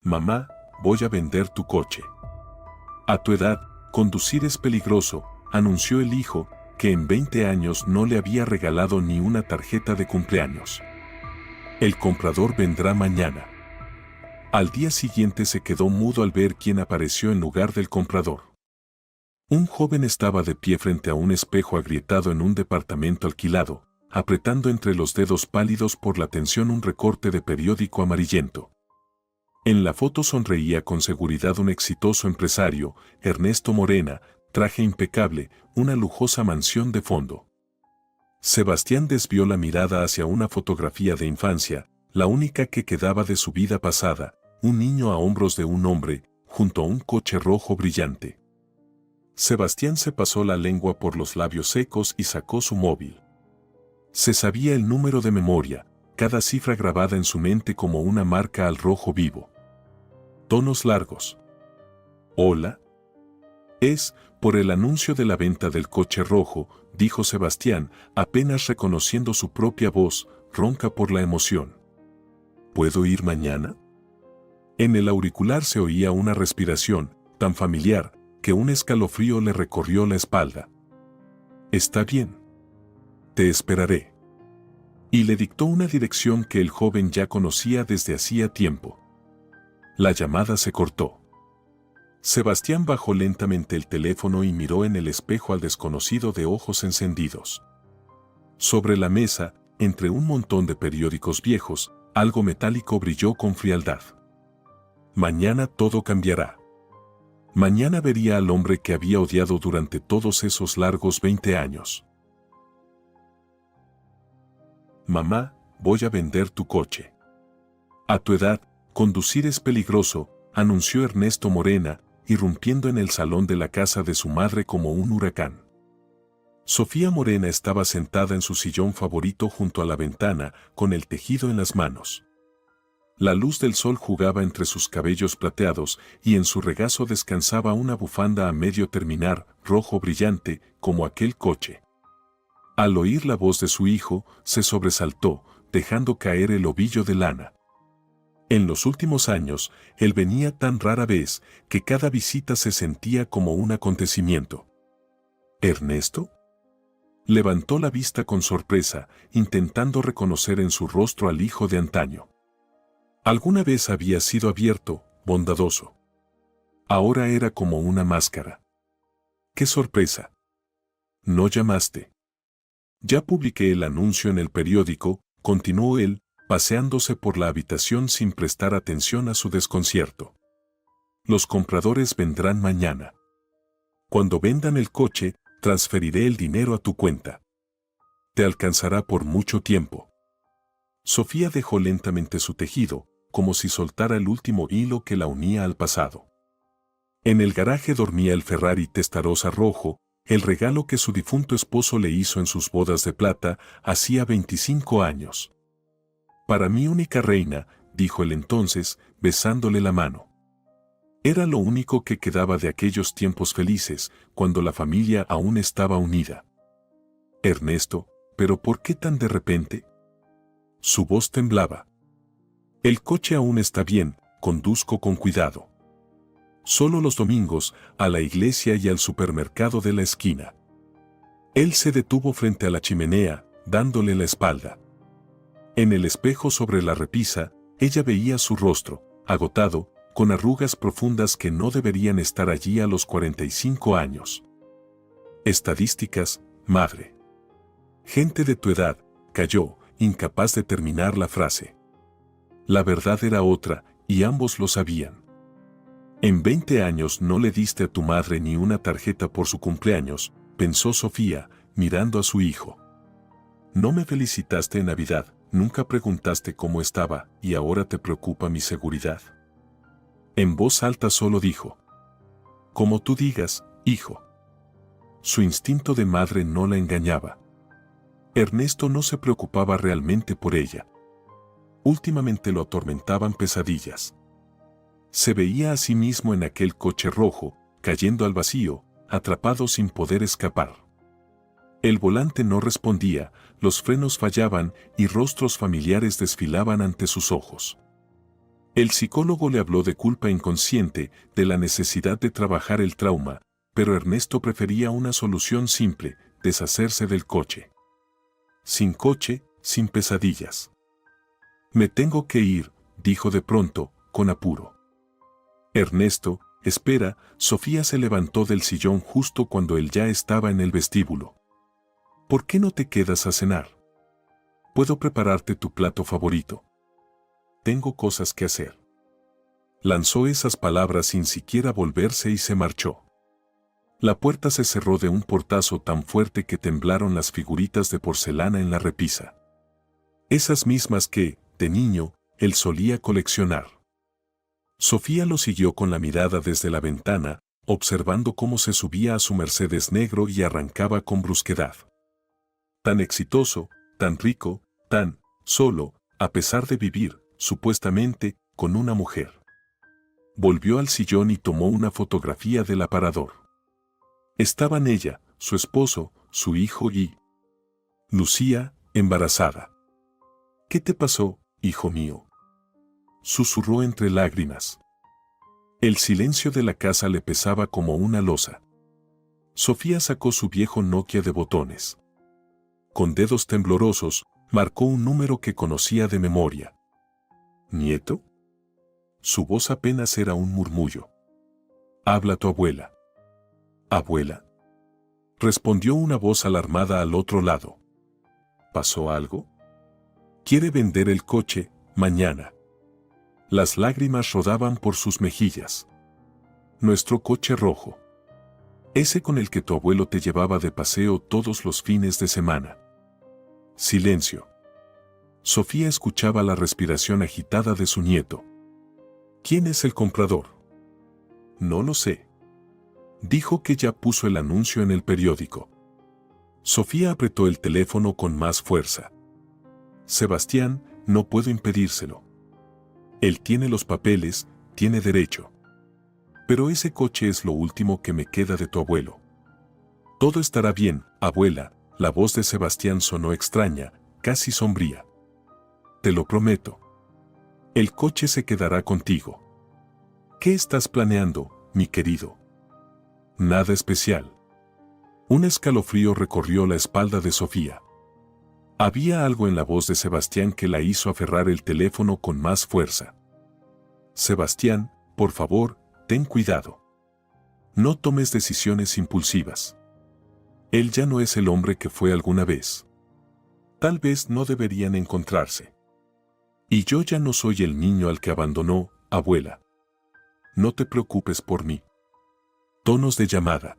Mamá, voy a vender tu coche. A tu edad, conducir es peligroso, anunció el hijo, que en 20 años no le había regalado ni una tarjeta de cumpleaños. El comprador vendrá mañana. Al día siguiente se quedó mudo al ver quién apareció en lugar del comprador. Un joven estaba de pie frente a un espejo agrietado en un departamento alquilado, apretando entre los dedos pálidos por la tensión un recorte de periódico amarillento. En la foto sonreía con seguridad un exitoso empresario, Ernesto Morena, traje impecable, una lujosa mansión de fondo. Sebastián desvió la mirada hacia una fotografía de infancia, la única que quedaba de su vida pasada, un niño a hombros de un hombre, junto a un coche rojo brillante. Sebastián se pasó la lengua por los labios secos y sacó su móvil. Se sabía el número de memoria, cada cifra grabada en su mente como una marca al rojo vivo. Tonos largos. Hola. Es, por el anuncio de la venta del coche rojo, dijo Sebastián, apenas reconociendo su propia voz, ronca por la emoción. ¿Puedo ir mañana? En el auricular se oía una respiración, tan familiar, que un escalofrío le recorrió la espalda. Está bien. Te esperaré. Y le dictó una dirección que el joven ya conocía desde hacía tiempo. La llamada se cortó. Sebastián bajó lentamente el teléfono y miró en el espejo al desconocido de ojos encendidos. Sobre la mesa, entre un montón de periódicos viejos, algo metálico brilló con frialdad. Mañana todo cambiará. Mañana vería al hombre que había odiado durante todos esos largos 20 años. Mamá, voy a vender tu coche. A tu edad, conducir es peligroso, anunció Ernesto Morena, irrumpiendo en el salón de la casa de su madre como un huracán. Sofía Morena estaba sentada en su sillón favorito junto a la ventana, con el tejido en las manos. La luz del sol jugaba entre sus cabellos plateados y en su regazo descansaba una bufanda a medio terminar, rojo brillante, como aquel coche. Al oír la voz de su hijo, se sobresaltó, dejando caer el ovillo de lana. En los últimos años, él venía tan rara vez que cada visita se sentía como un acontecimiento. ¿Ernesto? Levantó la vista con sorpresa, intentando reconocer en su rostro al hijo de antaño. Alguna vez había sido abierto, bondadoso. Ahora era como una máscara. ¡Qué sorpresa! ¿No llamaste? Ya publiqué el anuncio en el periódico, continuó él, paseándose por la habitación sin prestar atención a su desconcierto. Los compradores vendrán mañana. Cuando vendan el coche, transferiré el dinero a tu cuenta. Te alcanzará por mucho tiempo. Sofía dejó lentamente su tejido, como si soltara el último hilo que la unía al pasado. En el garaje dormía el Ferrari Testarossa rojo, el regalo que su difunto esposo le hizo en sus bodas de plata hacía 25 años. Para mi única reina, dijo él entonces, besándole la mano. Era lo único que quedaba de aquellos tiempos felices, cuando la familia aún estaba unida. Ernesto, ¿pero por qué tan de repente? Su voz temblaba. El coche aún está bien, conduzco con cuidado. Solo los domingos, a la iglesia y al supermercado de la esquina. Él se detuvo frente a la chimenea, dándole la espalda. En el espejo sobre la repisa, ella veía su rostro, agotado, con arrugas profundas que no deberían estar allí a los 45 años. Estadísticas, madre. Gente de tu edad, calló, incapaz de terminar la frase. La verdad era otra, y ambos lo sabían. En 20 años no le diste a tu madre ni una tarjeta por su cumpleaños, pensó Sofía, mirando a su hijo. No me felicitaste en Navidad, nunca preguntaste cómo estaba, y ahora te preocupa mi seguridad. En voz alta solo dijo. Como tú digas, hijo. Su instinto de madre no la engañaba. Ernesto no se preocupaba realmente por ella. Últimamente lo atormentaban pesadillas. Se veía a sí mismo en aquel coche rojo, cayendo al vacío, atrapado sin poder escapar. El volante no respondía, los frenos fallaban y rostros familiares desfilaban ante sus ojos. El psicólogo le habló de culpa inconsciente, de la necesidad de trabajar el trauma, pero Ernesto prefería una solución simple, deshacerse del coche. Sin coche, sin pesadillas. Me tengo que ir, dijo de pronto, con apuro. Ernesto, espera, Sofía se levantó del sillón justo cuando él ya estaba en el vestíbulo. ¿Por qué no te quedas a cenar? Puedo prepararte tu plato favorito. Tengo cosas que hacer. Lanzó esas palabras sin siquiera volverse y se marchó. La puerta se cerró de un portazo tan fuerte que temblaron las figuritas de porcelana en la repisa. Esas mismas que, de niño, él solía coleccionar. Sofía lo siguió con la mirada desde la ventana, observando cómo se subía a su Mercedes negro y arrancaba con brusquedad. Tan exitoso, tan rico, tan solo, a pesar de vivir, supuestamente, con una mujer. Volvió al sillón y tomó una fotografía del aparador. Estaban ella, su esposo, su hijo y Lucía, embarazada. ¿Qué te pasó, hijo mío?, susurró entre lágrimas. El silencio de la casa le pesaba como una losa. Sofía sacó su viejo Nokia de botones. Con dedos temblorosos, marcó un número que conocía de memoria. ¿Nieto? Su voz apenas era un murmullo. Habla tu abuela. ¿Abuela? Respondió una voz alarmada al otro lado. ¿Pasó algo? Quiere vender el coche, mañana. Las lágrimas rodaban por sus mejillas. Nuestro coche rojo. Ese con el que tu abuelo te llevaba de paseo todos los fines de semana. Silencio. Sofía escuchaba la respiración agitada de su nieto. ¿Quién es el comprador? No lo sé. Dijo que ya puso el anuncio en el periódico. Sofía apretó el teléfono con más fuerza. Sebastián, no puedo impedírselo. Él tiene los papeles, tiene derecho. Pero ese coche es lo último que me queda de tu abuelo. Todo estará bien, abuela. La voz de Sebastián sonó extraña, casi sombría. Te lo prometo. El coche se quedará contigo. ¿Qué estás planeando, mi querido? Nada especial. Un escalofrío recorrió la espalda de Sofía. Había algo en la voz de Sebastián que la hizo aferrar el teléfono con más fuerza. Sebastián, por favor, ten cuidado. No tomes decisiones impulsivas. Él ya no es el hombre que fue alguna vez. Tal vez no deberían encontrarse. Y yo ya no soy el niño al que abandonó, abuela. No te preocupes por mí. Tonos de llamada.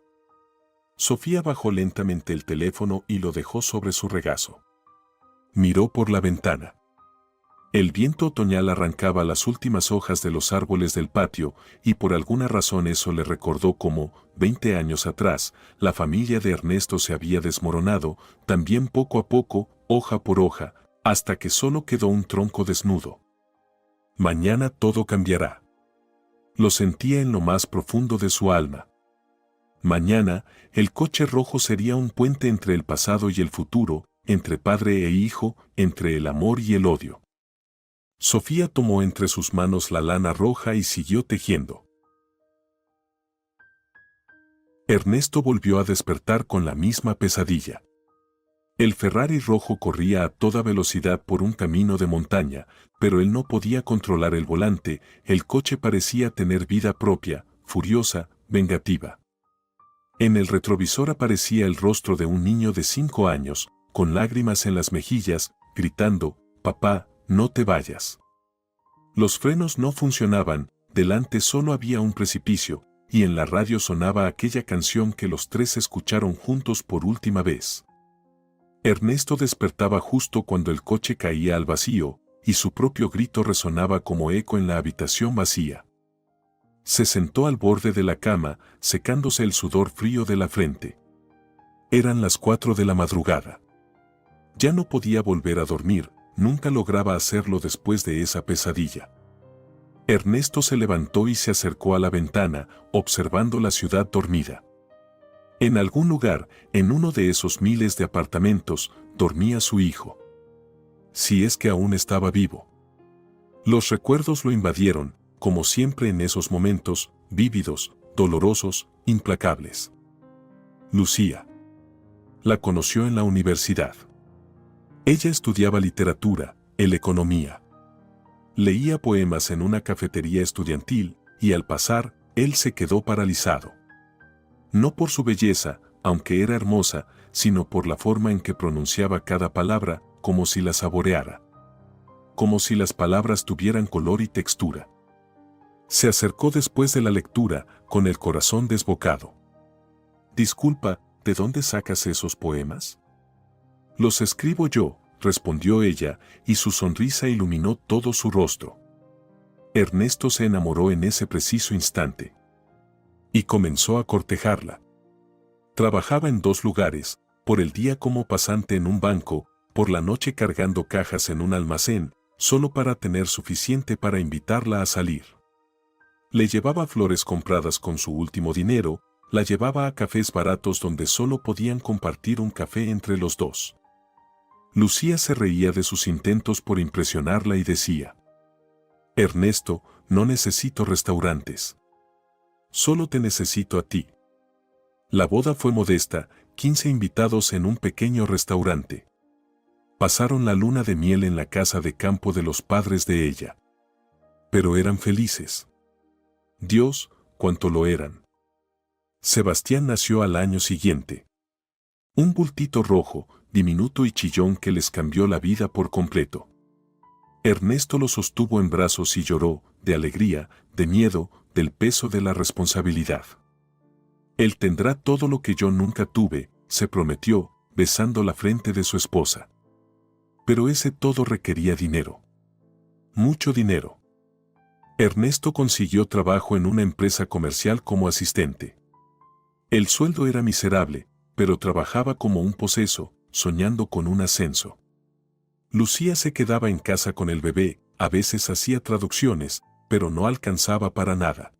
Sofía bajó lentamente el teléfono y lo dejó sobre su regazo. Miró por la ventana. El viento otoñal arrancaba las últimas hojas de los árboles del patio y por alguna razón eso le recordó cómo, 20 años atrás, la familia de Ernesto se había desmoronado, también poco a poco, hoja por hoja, hasta que solo quedó un tronco desnudo. Mañana todo cambiará. Lo sentía en lo más profundo de su alma. Mañana, el coche rojo sería un puente entre el pasado y el futuro, entre padre e hijo, entre el amor y el odio. Sofía tomó entre sus manos la lana roja y siguió tejiendo. Ernesto volvió a despertar con la misma pesadilla. El Ferrari rojo corría a toda velocidad por un camino de montaña, pero él no podía controlar el volante, el coche parecía tener vida propia, furiosa, vengativa. En el retrovisor aparecía el rostro de un niño de 5 años, con lágrimas en las mejillas, gritando, «Papá, no te vayas». Los frenos no funcionaban, delante solo había un precipicio, y en la radio sonaba aquella canción que los tres escucharon juntos por última vez. Ernesto despertaba justo cuando el coche caía al vacío, y su propio grito resonaba como eco en la habitación vacía. Se sentó al borde de la cama, secándose el sudor frío de la frente. Eran las 4 de la madrugada. Ya no podía volver a dormir, nunca lograba hacerlo después de esa pesadilla. Ernesto se levantó y se acercó a la ventana, observando la ciudad dormida. En algún lugar, en uno de esos miles de apartamentos, dormía su hijo. Si es que aún estaba vivo. Los recuerdos lo invadieron, como siempre en esos momentos, vívidos, dolorosos, implacables. Lucía. La conoció en la universidad. Ella estudiaba literatura, él economía. Leía poemas en una cafetería estudiantil, y al pasar, él se quedó paralizado. No por su belleza, aunque era hermosa, sino por la forma en que pronunciaba cada palabra, como si la saboreara. Como si las palabras tuvieran color y textura. Se acercó después de la lectura, con el corazón desbocado. «Disculpa, ¿de dónde sacas esos poemas?» «Los escribo yo», respondió ella, y su sonrisa iluminó todo su rostro. Ernesto se enamoró en ese preciso instante. Y comenzó a cortejarla. Trabajaba en 2 lugares, por el día como pasante en un banco, por la noche cargando cajas en un almacén, solo para tener suficiente para invitarla a salir. Le llevaba flores compradas con su último dinero, la llevaba a cafés baratos donde solo podían compartir un café entre los dos. Lucía se reía de sus intentos por impresionarla y decía: «Ernesto, no necesito restaurantes. Solo te necesito a ti». La boda fue modesta, 15 invitados en un pequeño restaurante. Pasaron la luna de miel en la casa de campo de los padres de ella. Pero eran felices. Dios, cuánto lo eran. Sebastián nació al año siguiente. Un bultito rojo, diminuto y chillón que les cambió la vida por completo. Ernesto lo sostuvo en brazos y lloró, de alegría, de miedo, del peso de la responsabilidad. «Él tendrá todo lo que yo nunca tuve», se prometió, besando la frente de su esposa. Pero ese todo requería dinero. Mucho dinero. Ernesto consiguió trabajo en una empresa comercial como asistente. El sueldo era miserable, pero trabajaba como un poseso, soñando con un ascenso. Lucía se quedaba en casa con el bebé, a veces hacía traducciones, pero no alcanzaba para nada.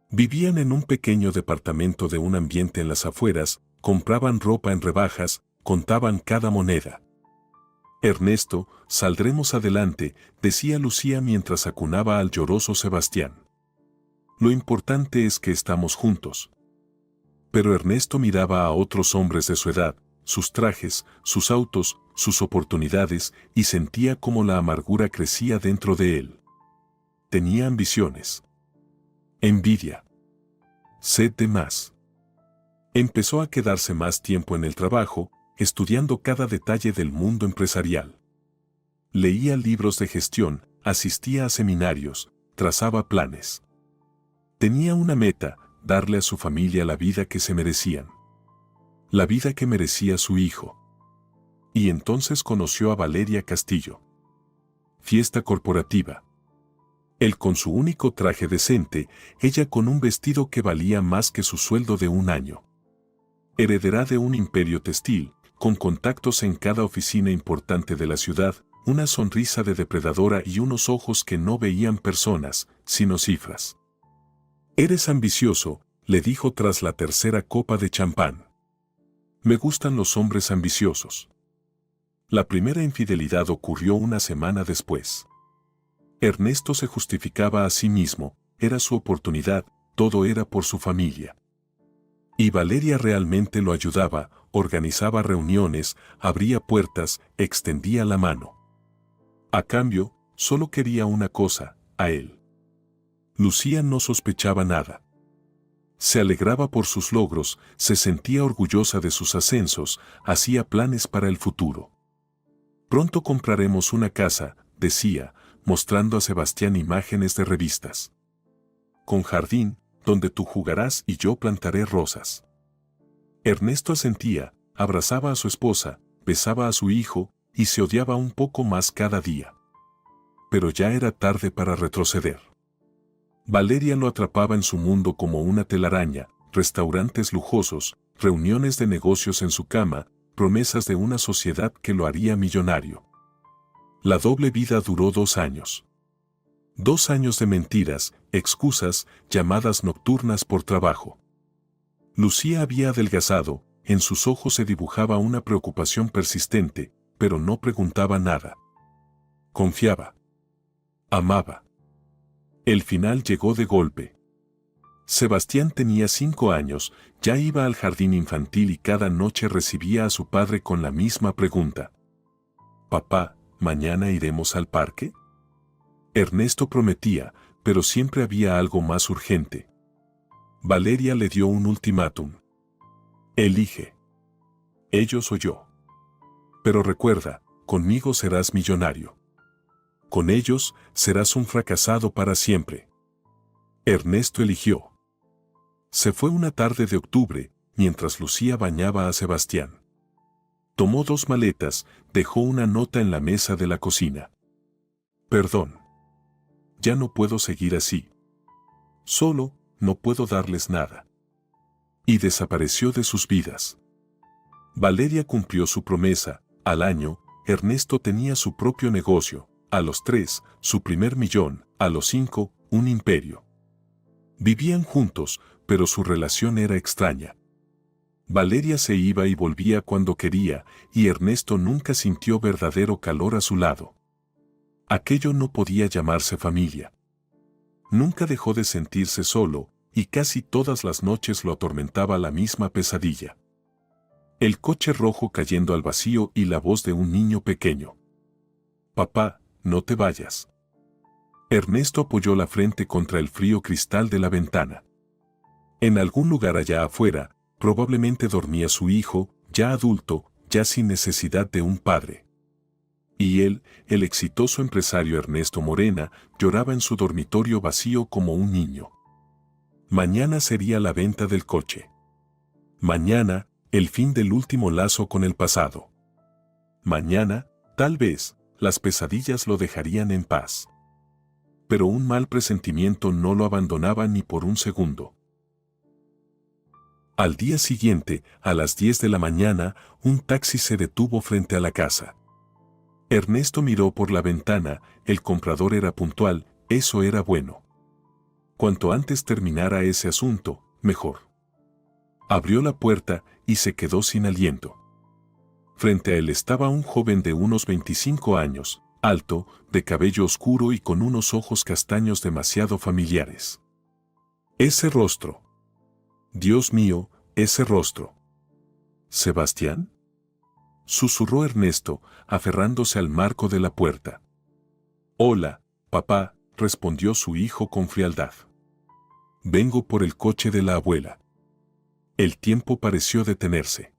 Vivían en un pequeño departamento de un ambiente en las afueras, compraban ropa en rebajas, contaban cada moneda. «Ernesto, saldremos adelante», decía Lucía mientras acunaba al lloroso Sebastián. «Lo importante es que estamos juntos». Pero Ernesto miraba a otros hombres de su edad, sus trajes, sus autos, sus oportunidades, y sentía cómo la amargura crecía dentro de él. Tenía ambiciones. Envidia. Sed de más. Empezó a quedarse más tiempo en el trabajo, estudiando cada detalle del mundo empresarial. Leía libros de gestión, asistía a seminarios, trazaba planes. Tenía una meta: darle a su familia la vida que se merecían. La vida que merecía su hijo. Y entonces conoció a Valeria Castillo. Fiesta corporativa. Él con su único traje decente, ella con un vestido que valía más que su sueldo de un año. Heredera de un imperio textil, con contactos en cada oficina importante de la ciudad, una sonrisa de depredadora y unos ojos que no veían personas, sino cifras. «Eres ambicioso», le dijo tras la 3ª copa de champán. «Me gustan los hombres ambiciosos». La primera infidelidad ocurrió una semana después. Ernesto se justificaba a sí mismo, era su oportunidad, todo era por su familia. Y Valeria realmente lo ayudaba, organizaba reuniones, abría puertas, extendía la mano. A cambio, solo quería una cosa: a él. Lucía no sospechaba nada. Se alegraba por sus logros, se sentía orgullosa de sus ascensos, hacía planes para el futuro. «Pronto compraremos una casa», decía, mostrando a Sebastián imágenes de revistas. «Con jardín, donde tú jugarás y yo plantaré rosas». Ernesto asentía, abrazaba a su esposa, besaba a su hijo, y se odiaba un poco más cada día. Pero ya era tarde para retroceder. Valeria lo atrapaba en su mundo como una telaraña: restaurantes lujosos, reuniones de negocios en su cama, promesas de una sociedad que lo haría millonario. La doble vida duró 2 años. 2 años de mentiras, excusas, llamadas nocturnas por trabajo. Lucía había adelgazado, en sus ojos se dibujaba una preocupación persistente, pero no preguntaba nada. Confiaba. Amaba. El final llegó de golpe. Sebastián tenía 5 años, ya iba al jardín infantil y cada noche recibía a su padre con la misma pregunta. «Papá, ¿mañana iremos al parque?» Ernesto prometía, pero siempre había algo más urgente. Valeria le dio un ultimátum. «Elige. Ellos o yo. Pero recuerda, conmigo serás millonario. Con ellos serás un fracasado para siempre». Ernesto eligió. Se fue una tarde de octubre, mientras Lucía bañaba a Sebastián. Tomó 2 maletas, dejó una nota en la mesa de la cocina. «Perdón. Ya no puedo seguir así. Solo, no puedo darles nada». Y desapareció de sus vidas. Valeria cumplió su promesa. Al año, Ernesto tenía su propio negocio. A los 3, su primer millón. A los 5, un imperio. Vivían juntos, pero su relación era extraña. Valeria se iba y volvía cuando quería, y Ernesto nunca sintió verdadero calor a su lado. Aquello no podía llamarse familia. Nunca dejó de sentirse solo, y casi todas las noches lo atormentaba la misma pesadilla. El coche rojo cayendo al vacío y la voz de un niño pequeño. «Papá, no te vayas». Ernesto apoyó la frente contra el frío cristal de la ventana. En algún lugar allá afuera, probablemente dormía su hijo, ya adulto, ya sin necesidad de un padre. Y él, el exitoso empresario Ernesto Morena, lloraba en su dormitorio vacío como un niño. Mañana sería la venta del coche. Mañana, el fin del último lazo con el pasado. Mañana, tal vez, las pesadillas lo dejarían en paz. Pero un mal presentimiento no lo abandonaba ni por un segundo. Al día siguiente, a las 10 de la mañana, un taxi se detuvo frente a la casa. Ernesto miró por la ventana, el comprador era puntual, eso era bueno. Cuanto antes terminara ese asunto, mejor. Abrió la puerta y se quedó sin aliento. Frente a él estaba un joven de unos 25 años, alto, de cabello oscuro y con unos ojos castaños demasiado familiares. Ese rostro. Dios mío, ese rostro. ¿Sebastián?, susurró Ernesto, aferrándose al marco de la puerta. «Hola, papá», respondió su hijo con frialdad. «Vengo por el coche de la abuela». El tiempo pareció detenerse.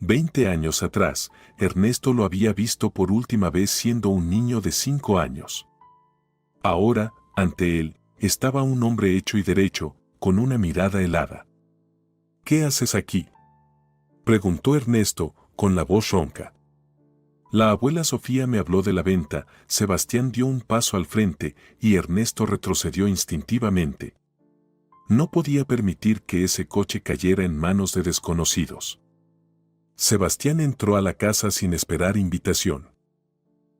20 años atrás, Ernesto lo había visto por última vez siendo un niño de 5 años. Ahora, ante él, estaba un hombre hecho y derecho, con una mirada helada. «¿Qué haces aquí?», preguntó Ernesto, con la voz ronca. «La abuela Sofía me habló de la venta». Sebastián dio un paso al frente y Ernesto retrocedió instintivamente. No podía permitir que ese coche cayera en manos de desconocidos. Sebastián entró a la casa sin esperar invitación.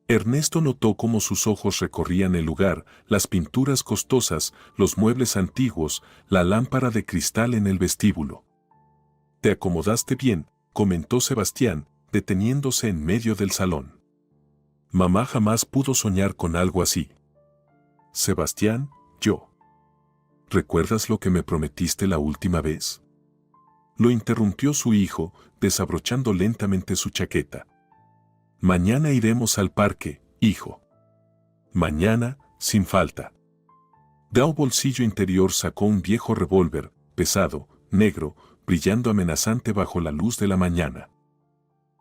Ernesto notó cómo sus ojos recorrían el lugar, las pinturas costosas, los muebles antiguos, la lámpara de cristal en el vestíbulo. «Te acomodaste bien», comentó Sebastián, deteniéndose en medio del salón. «Mamá jamás pudo soñar con algo así». «Sebastián, yo. ¿Recuerdas lo que me prometiste la última vez?», lo interrumpió su hijo, desabrochando lentamente su chaqueta. «Mañana iremos al parque, hijo». «Mañana, sin falta». De un bolsillo interior sacó un viejo revólver, pesado, negro, brillando amenazante bajo la luz de la mañana.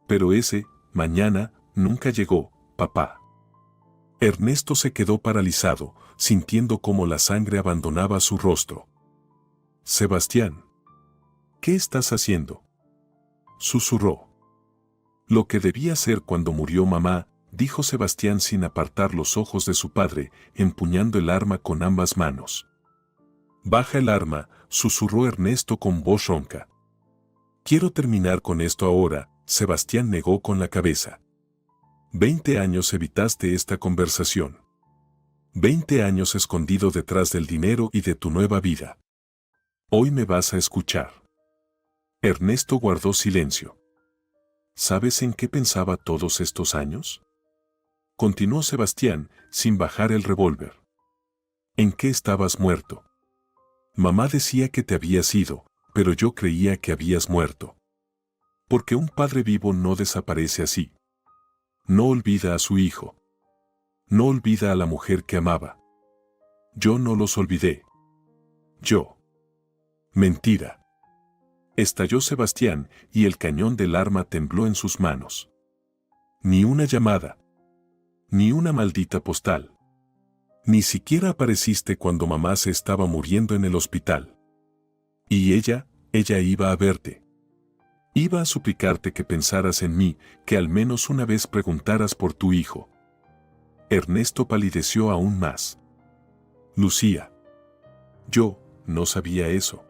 «Pero ese, mañana, nunca llegó, papá». Ernesto se quedó paralizado, sintiendo cómo la sangre abandonaba su rostro. «Sebastián, ¿qué estás haciendo?», susurró. «Lo que debía hacer cuando murió mamá», dijo Sebastián sin apartar los ojos de su padre, empuñando el arma con ambas manos. «Baja el arma», susurró Ernesto con voz ronca. «Quiero terminar con esto ahora», Sebastián negó con la cabeza. 20 años evitaste esta conversación. 20 años escondido detrás del dinero y de tu nueva vida. Hoy me vas a escuchar. Ernesto guardó silencio. ¿Sabes en qué pensaba todos estos años? continuó Sebastián, sin bajar el revólver. ¿En qué estabas muerto? Mamá decía que te habías ido, pero yo creía que habías muerto. Porque un padre vivo no desaparece así. No olvida a su hijo. No olvida a la mujer que amaba. Yo no los olvidé. Yo. Mentira. Estalló Sebastián y el cañón del arma tembló en sus manos. Ni una llamada. Ni una maldita postal. Ni siquiera apareciste cuando mamá se estaba muriendo en el hospital. Y ella iba a verte. Iba a suplicarte que pensaras en mí, que al menos una vez preguntaras por tu hijo. Ernesto palideció aún más. Lucía. Yo no sabía eso.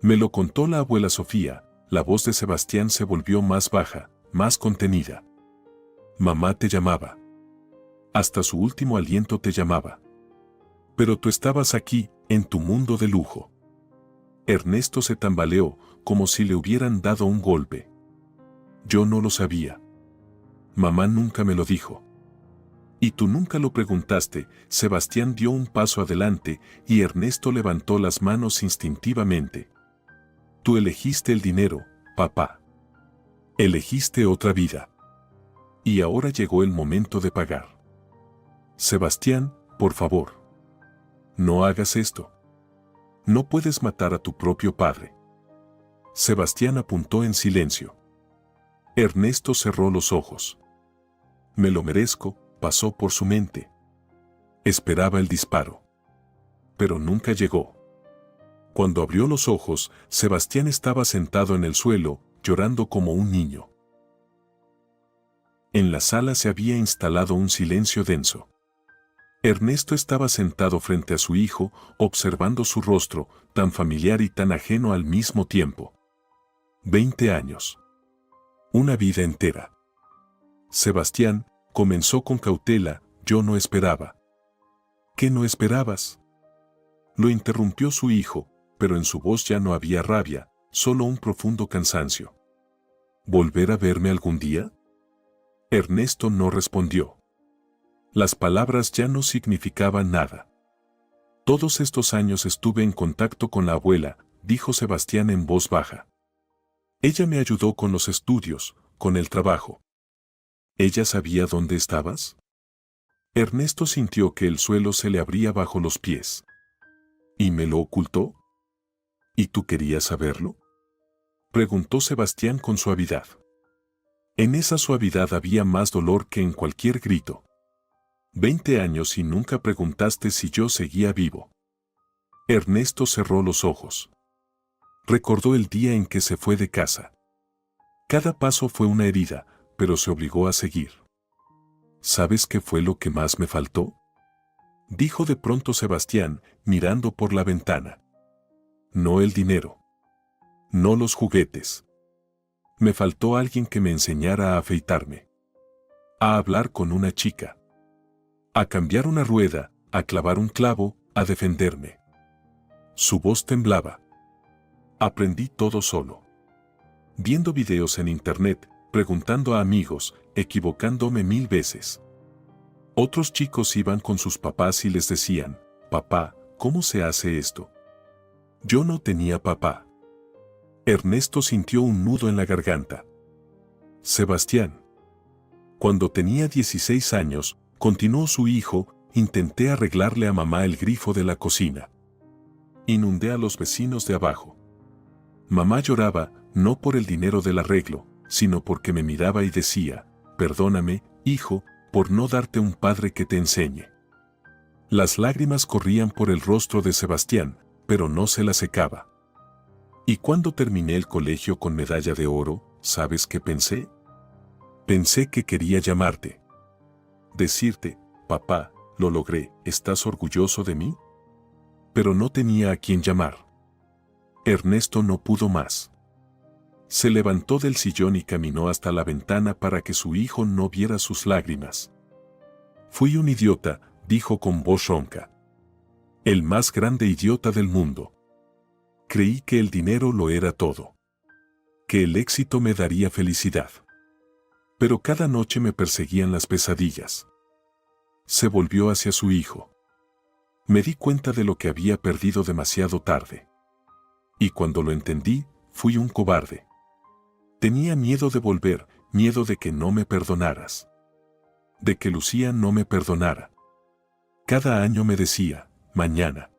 Me lo contó la abuela Sofía. La voz de Sebastián se volvió más baja, más contenida. Mamá te llamaba. Hasta su último aliento te llamaba. Pero tú estabas aquí, en tu mundo de lujo. Ernesto se tambaleó, como si le hubieran dado un golpe. Yo no lo sabía. Mamá nunca me lo dijo. Y tú nunca lo preguntaste. Sebastián dio un paso adelante y Ernesto levantó las manos instintivamente. Tú elegiste el dinero, papá. Elegiste otra vida. Y ahora llegó el momento de pagar. Sebastián, por favor. No hagas esto. No puedes matar a tu propio padre. Sebastián apuntó en silencio. Ernesto cerró los ojos. Me lo merezco, pasó por su mente. Esperaba el disparo. Pero nunca llegó. Cuando abrió los ojos, Sebastián estaba sentado en el suelo, llorando como un niño. En la sala se había instalado un silencio denso. Ernesto estaba sentado frente a su hijo, observando su rostro, tan familiar y tan ajeno al mismo tiempo. 20 años. Una vida entera. Sebastián, comenzó con cautela, yo no esperaba. ¿Qué no esperabas? Lo interrumpió su hijo, pero en su voz ya no había rabia, solo un profundo cansancio. ¿Volver a verme algún día? Ernesto no respondió. Las palabras ya no significaban nada. Todos estos años estuve en contacto con la abuela, dijo Sebastián en voz baja. Ella me ayudó con los estudios, con el trabajo. ¿Ella sabía dónde estabas? Ernesto sintió que el suelo se le abría bajo los pies. ¿Y me lo ocultó? ¿Y tú querías saberlo? Preguntó Sebastián con suavidad. En esa suavidad había más dolor que en cualquier grito. 20 años y nunca preguntaste si yo seguía vivo. Ernesto cerró los ojos. Recordó el día en que se fue de casa. Cada paso fue una herida, pero se obligó a seguir. ¿Sabes qué fue lo que más me faltó? Dijo de pronto Sebastián, mirando por la ventana. No el dinero. No los juguetes. Me faltó alguien que me enseñara a afeitarme. A hablar con una chica. A cambiar una rueda, a clavar un clavo, a defenderme. Su voz temblaba. Aprendí todo solo. Viendo videos en internet, preguntando a amigos, equivocándome 1000 veces. Otros chicos iban con sus papás y les decían, papá, ¿cómo se hace esto? Yo no tenía papá. Ernesto sintió un nudo en la garganta. Sebastián. Cuando tenía 16 años, continuó su hijo, intenté arreglarle a mamá el grifo de la cocina. Inundé a los vecinos de abajo. Mamá lloraba, no por el dinero del arreglo, sino porque me miraba y decía, perdóname, hijo, por no darte un padre que te enseñe. Las lágrimas corrían por el rostro de Sebastián, pero no se la secaba. Y cuando terminé el colegio con medalla de oro, ¿sabes qué pensé? Pensé que quería llamarte. Decirte, papá, lo logré, ¿estás orgulloso de mí? Pero no tenía a quién llamar. Ernesto no pudo más. Se levantó del sillón y caminó hasta la ventana para que su hijo no viera sus lágrimas. Fui un idiota, dijo con voz ronca. El más grande idiota del mundo. Creí que el dinero lo era todo. Que el éxito me daría felicidad. Pero cada noche me perseguían las pesadillas. Se volvió hacia su hijo. Me di cuenta de lo que había perdido demasiado tarde. Y cuando lo entendí, fui un cobarde. Tenía miedo de volver, miedo de que no me perdonaras. De que Lucía no me perdonara. Cada año me decía, mañana.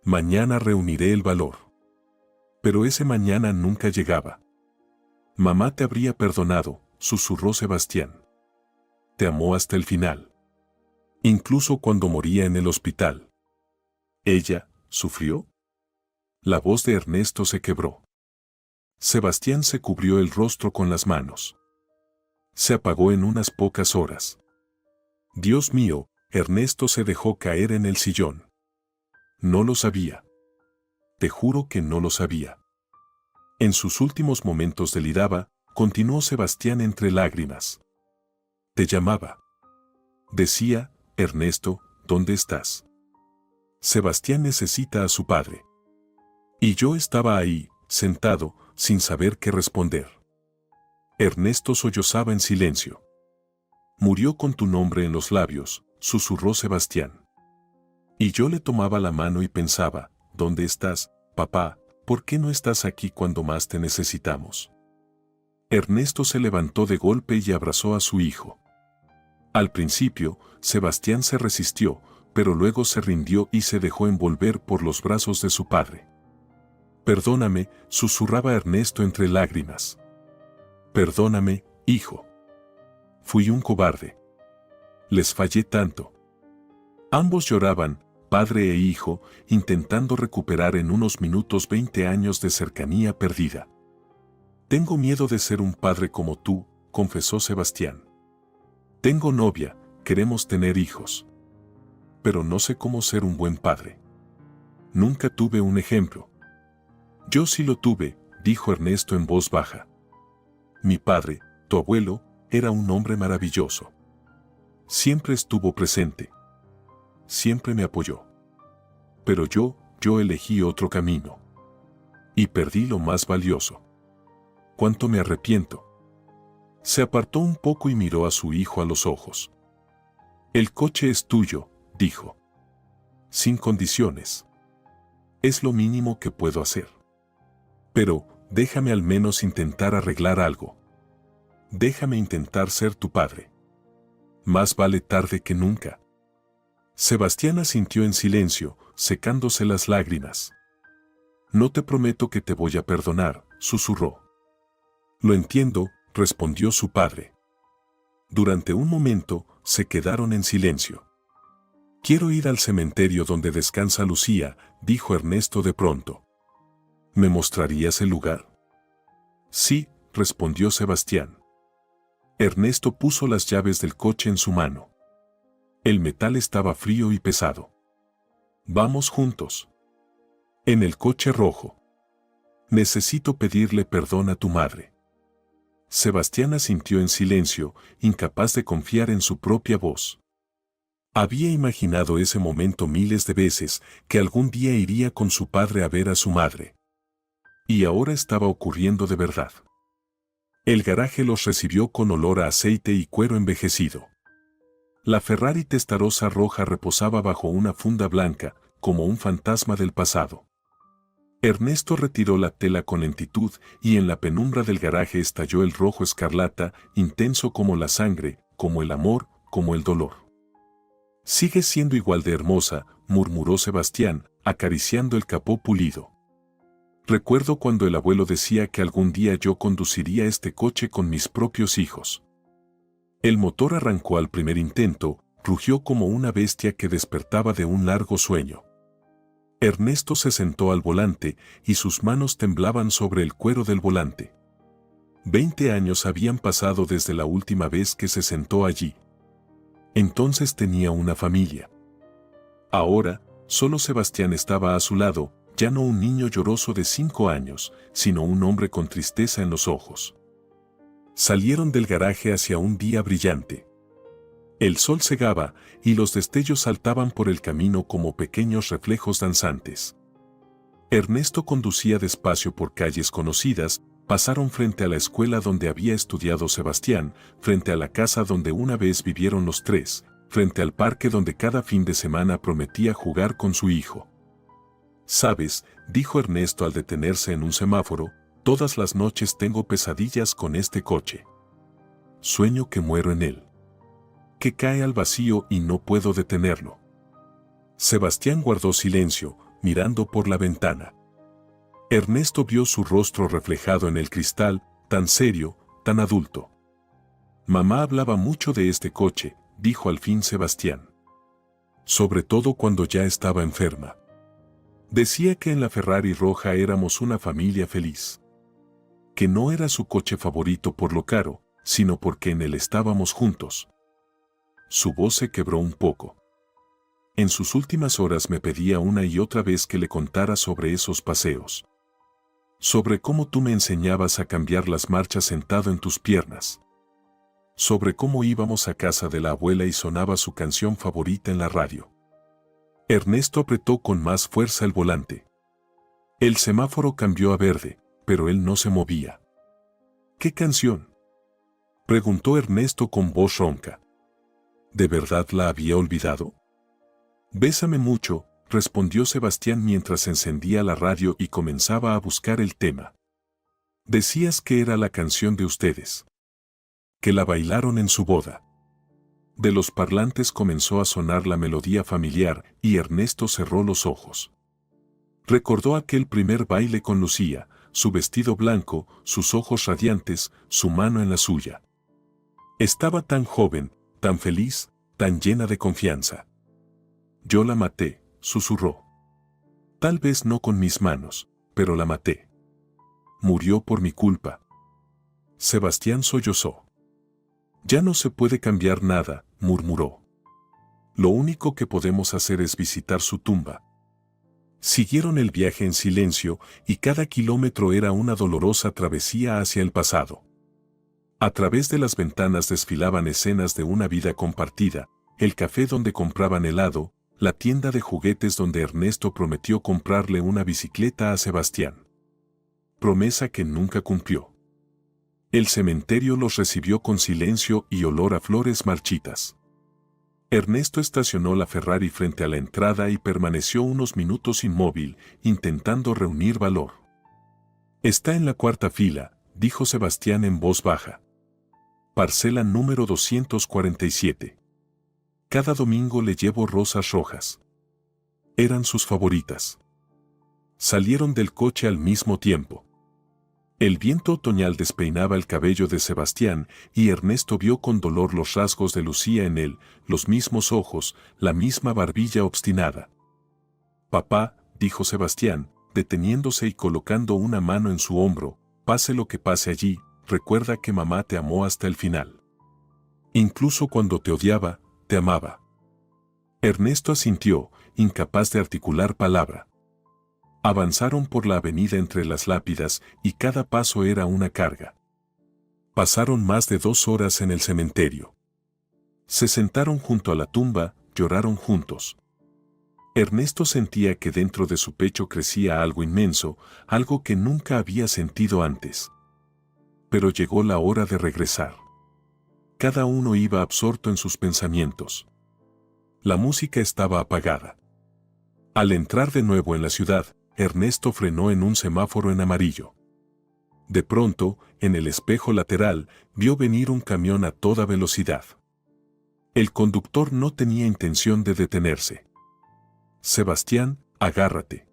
Mañana reuniré el valor. Pero ese mañana nunca llegaba. Mamá te habría perdonado, susurró Sebastián. Te amó hasta el final. Incluso cuando moría en el hospital. ¿Ella sufrió? La voz de Ernesto se quebró. Sebastián se cubrió el rostro con las manos. Se apagó en unas pocas horas. Dios mío, Ernesto se dejó caer en el sillón. No lo sabía. Te juro que no lo sabía. En sus últimos momentos deliraba, continuó Sebastián entre lágrimas. Te llamaba. Decía, Ernesto, ¿dónde estás? Sebastián necesita a su padre. Y yo estaba ahí, sentado, sin saber qué responder. Ernesto sollozaba en silencio. Murió con tu nombre en los labios, susurró Sebastián. Y yo le tomaba la mano y pensaba, ¿dónde estás, papá? ¿Por qué no estás aquí cuando más te necesitamos? Ernesto se levantó de golpe y abrazó a su hijo. Al principio, Sebastián se resistió, pero luego se rindió y se dejó envolver por los brazos de su padre. Perdóname, susurraba Ernesto entre lágrimas. Perdóname, hijo. Fui un cobarde. Les fallé tanto. Ambos lloraban, padre e hijo, intentando recuperar en unos minutos 20 años de cercanía perdida. Tengo miedo de ser un padre como tú, confesó Sebastián. Tengo novia, queremos tener hijos. Pero no sé cómo ser un buen padre. Nunca tuve un ejemplo. Yo sí lo tuve, dijo Ernesto en voz baja. Mi padre, tu abuelo, era un hombre maravilloso. Siempre estuvo presente. Siempre me apoyó. Pero yo elegí otro camino. Y perdí lo más valioso. ¿Cuánto me arrepiento? Se apartó un poco y miró a su hijo a los ojos. El coche es tuyo, dijo. Sin condiciones. Es lo mínimo que puedo hacer. Pero, déjame al menos intentar arreglar algo. Déjame intentar ser tu padre. Más vale tarde que nunca. Sebastián asintió en silencio, secándose las lágrimas. No te prometo que te voy a perdonar, susurró. Lo entiendo, respondió su padre. Durante un momento, se quedaron en silencio. Quiero ir al cementerio donde descansa Lucía, dijo Ernesto de pronto. ¿Me mostrarías el lugar? Sí, respondió Sebastián. Ernesto puso las llaves del coche en su mano. El metal estaba frío y pesado. Vamos juntos. En el coche rojo. Necesito pedirle perdón a tu madre. Sebastián asintió en silencio, incapaz de confiar en su propia voz. Había imaginado ese momento miles de veces, que algún día iría con su padre a ver a su madre. Y ahora estaba ocurriendo de verdad. El garaje los recibió con olor a aceite y cuero envejecido. La Ferrari Testarossa roja reposaba bajo una funda blanca, como un fantasma del pasado. Ernesto retiró la tela con lentitud y en la penumbra del garaje estalló el rojo escarlata, intenso como la sangre, como el amor, como el dolor. Sigues siendo igual de hermosa, murmuró Sebastián, acariciando el capó pulido. Recuerdo cuando el abuelo decía que algún día yo conduciría este coche con mis propios hijos. El motor arrancó al primer intento, rugió como una bestia que despertaba de un largo sueño. Ernesto se sentó al volante y sus manos temblaban sobre el cuero del volante. 20 años habían pasado desde la última vez que se sentó allí. Entonces tenía una familia. Ahora, solo Sebastián estaba a su lado, ya no un niño lloroso de 5 años, sino un hombre con tristeza en los ojos. Salieron del garaje hacia un día brillante. El sol cegaba y los destellos saltaban por el camino como pequeños reflejos danzantes. Ernesto conducía despacio por calles conocidas, Pasaron frente a la escuela donde había estudiado Sebastián, frente a la casa donde una vez vivieron los tres, frente al parque donde cada fin de semana prometía jugar con su hijo. «Sabes», dijo Ernesto al detenerse en un semáforo, «todas las noches tengo pesadillas con este coche. Sueño que muero en él. Que cae al vacío y no puedo detenerlo». Sebastián guardó silencio, mirando por la ventana. Ernesto vio su rostro reflejado en el cristal, tan serio, tan adulto. «Mamá hablaba mucho de este coche», dijo al fin Sebastián. «Sobre todo cuando ya estaba enferma. Decía que en la Ferrari roja éramos una familia feliz. Que no era su coche favorito por lo caro, sino porque en él estábamos juntos». Su voz se quebró un poco. En sus últimas horas me pedía una y otra vez que le contara sobre esos paseos. Sobre cómo tú me enseñabas a cambiar las marchas sentado en tus piernas. Sobre cómo íbamos a casa de la abuela y sonaba su canción favorita en la radio. Ernesto apretó con más fuerza el volante. El semáforo cambió a verde, pero él no se movía. «¿Qué canción?», preguntó Ernesto con voz ronca. ¿De verdad la había olvidado? «Bésame mucho», respondió Sebastián mientras encendía la radio y comenzaba a buscar el tema. «Decías que era la canción de ustedes. Que la bailaron en su boda». De los parlantes comenzó a sonar la melodía familiar y Ernesto cerró los ojos. Recordó aquel primer baile con Lucía, su vestido blanco, sus ojos radiantes, su mano en la suya. Estaba tan joven, tan feliz, tan llena de confianza. «Yo la maté», susurró. «Tal vez no con mis manos, pero la maté. Murió por mi culpa». Sebastián sollozó. «Ya no se puede cambiar nada», murmuró. «Lo único que podemos hacer es visitar su tumba». Siguieron el viaje en silencio y cada kilómetro era una dolorosa travesía hacia el pasado. A través de las ventanas desfilaban escenas de una vida compartida, el café donde compraban helado, la tienda de juguetes donde Ernesto prometió comprarle una bicicleta a Sebastián. Promesa que nunca cumplió. El cementerio los recibió con silencio y olor a flores marchitas. Ernesto estacionó la Ferrari frente a la entrada y permaneció unos minutos inmóvil, intentando reunir valor. «Está en la cuarta fila», dijo Sebastián en voz baja. «Parcela número 247. Cada domingo le llevo rosas rojas». Eran sus favoritas. Salieron del coche al mismo tiempo. El viento otoñal despeinaba el cabello de Sebastián y Ernesto vio con dolor los rasgos de Lucía en él, los mismos ojos, la misma barbilla obstinada. «Papá», dijo Sebastián, deteniéndose y colocando una mano en su hombro, «pase lo que pase allí, recuerda que mamá te amó hasta el final. Incluso cuando te odiaba, te amaba». Ernesto asintió, incapaz de articular palabra. Avanzaron por la avenida entre las lápidas y cada paso era una carga. Pasaron más de 2 horas en el cementerio. Se sentaron junto a la tumba, lloraron juntos. Ernesto sentía que dentro de su pecho crecía algo inmenso, algo que nunca había sentido antes. Pero llegó la hora de regresar. Cada uno iba absorto en sus pensamientos. La música estaba apagada. Al entrar de nuevo en la ciudad, Ernesto frenó en un semáforo en amarillo. De pronto, en el espejo lateral, vio venir un camión a toda velocidad. El conductor no tenía intención de detenerse. «Sebastián, agárrate»,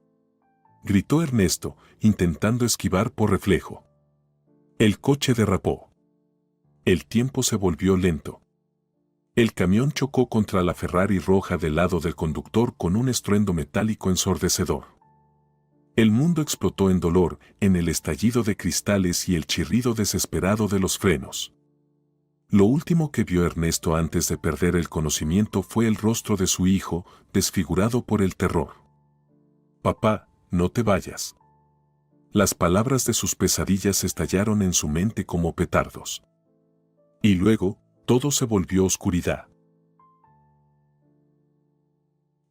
gritó Ernesto, intentando esquivar por reflejo. El coche derrapó. El tiempo se volvió lento. El camión chocó contra la Ferrari roja del lado del conductor con un estruendo metálico ensordecedor. El mundo explotó en dolor, en el estallido de cristales y el chirrido desesperado de los frenos. Lo último que vio Ernesto antes de perder el conocimiento fue el rostro de su hijo, desfigurado por el terror. «Papá, no te vayas». Las palabras de sus pesadillas estallaron en su mente como petardos. Y luego, todo se volvió oscuridad.